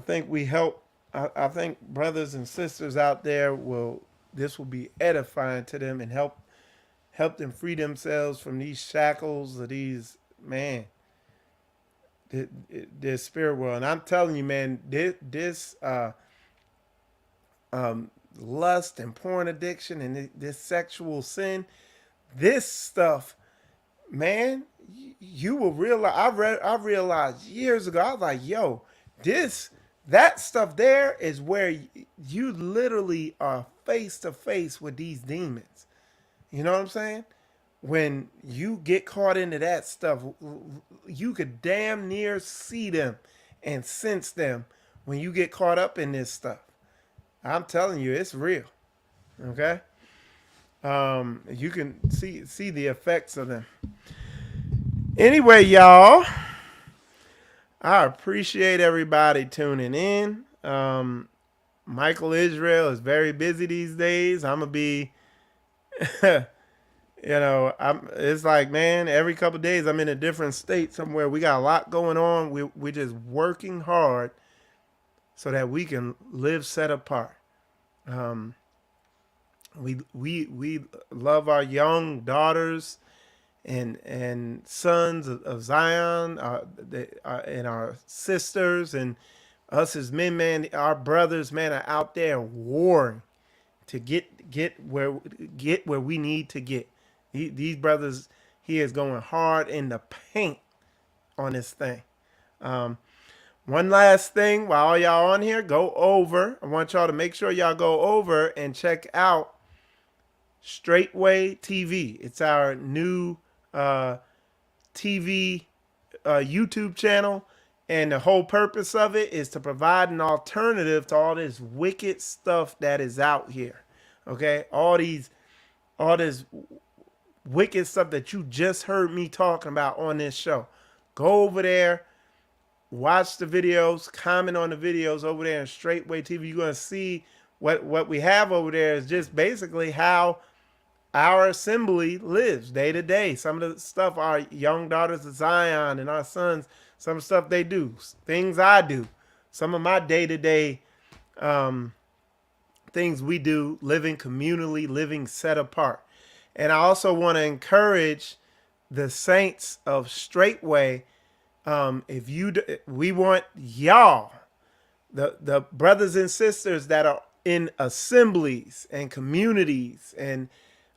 think we help. I think brothers and sisters out there this will be edifying to them and help them free themselves from these shackles of these, man, this spirit world. And I'm telling you, man, this lust and porn addiction and this sexual sin, this stuff, man, you will realize. I realized years ago. I was like, yo, that stuff there is where you literally are face to face with these demons. You know what I'm saying? When you get caught into that stuff, you could damn near see them and sense them when you get caught up in this stuff. I'm telling you, it's real. Okay. You can see the effects of them. Anyway, y'all, I appreciate everybody tuning in. Michael Israel is very busy these days. I'm gonna be, it's like, man, every couple of days I'm in a different state somewhere. We got a lot going on. We're just working hard so that we can live set apart. We love our young daughters and sons of Zion, and our sisters, and us as men, man, our brothers, man, are out there warring to get where we need to get. These brothers, he is going hard in the paint on this thing. One last thing, while all y'all on here, go over. I want y'all to make sure y'all go over and check out Straightway TV. It's our new TV YouTube channel, and the whole purpose of it is to provide an alternative to all this wicked stuff that is out here. Okay, all this wicked stuff that you just heard me talking about on this show. Go over there, watch the videos, comment on the videos over there in Straightway TV. You're gonna see what we have over there is just basically how our assembly lives day to day. Some of the stuff our young daughters of Zion and our sons, some stuff they do, things I do, some of my day to day things we do, living communally, living set apart. And I also want to encourage the saints of Straightway. We want y'all, the brothers and sisters that are in assemblies and communities and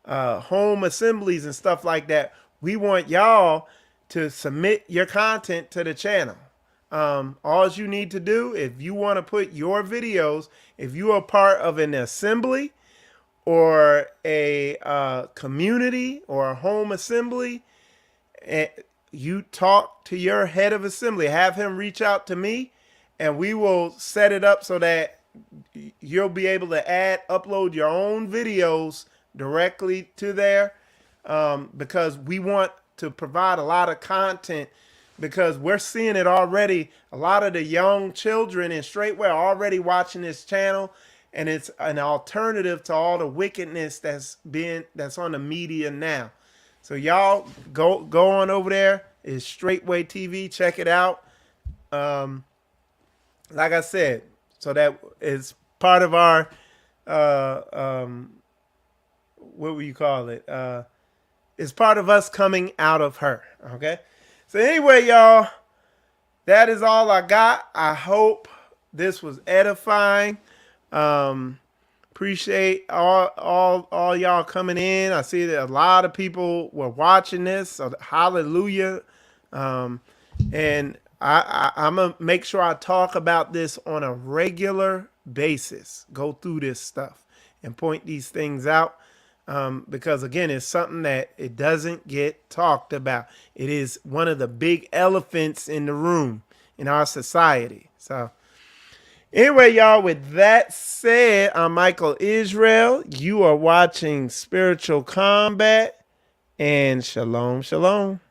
home assemblies and stuff like that. We want y'all to submit your content to the channel. All you need to do, if you want to put your videos, if you are part of an assembly or a community or a home assembly, and you talk to your head of assembly, have him reach out to me, and we will set it up so that you'll be able to upload your own videos directly to there, because we want to provide a lot of content, because we're seeing it already. A lot of the young children in Straightway are already watching this channel, and it's an alternative to all the wickedness that's on the media now. So y'all go on over there. It's Straightway TV. Check it out. Like I said, so that is part of our what will you call it? It's part of us coming out of her. Okay. So anyway, y'all, that is all I got. I hope this was edifying. Appreciate all y'all coming in. I see that a lot of people were watching this. So hallelujah. And I'm gonna make sure I talk about this on a regular basis. Go through this stuff and point these things out. Because again, it's something that it doesn't get talked about. It is one of the big elephants in the room in our society. So anyway, y'all, with that said, I'm Michael Israel. You are watching Spiritual Combat, and shalom, shalom.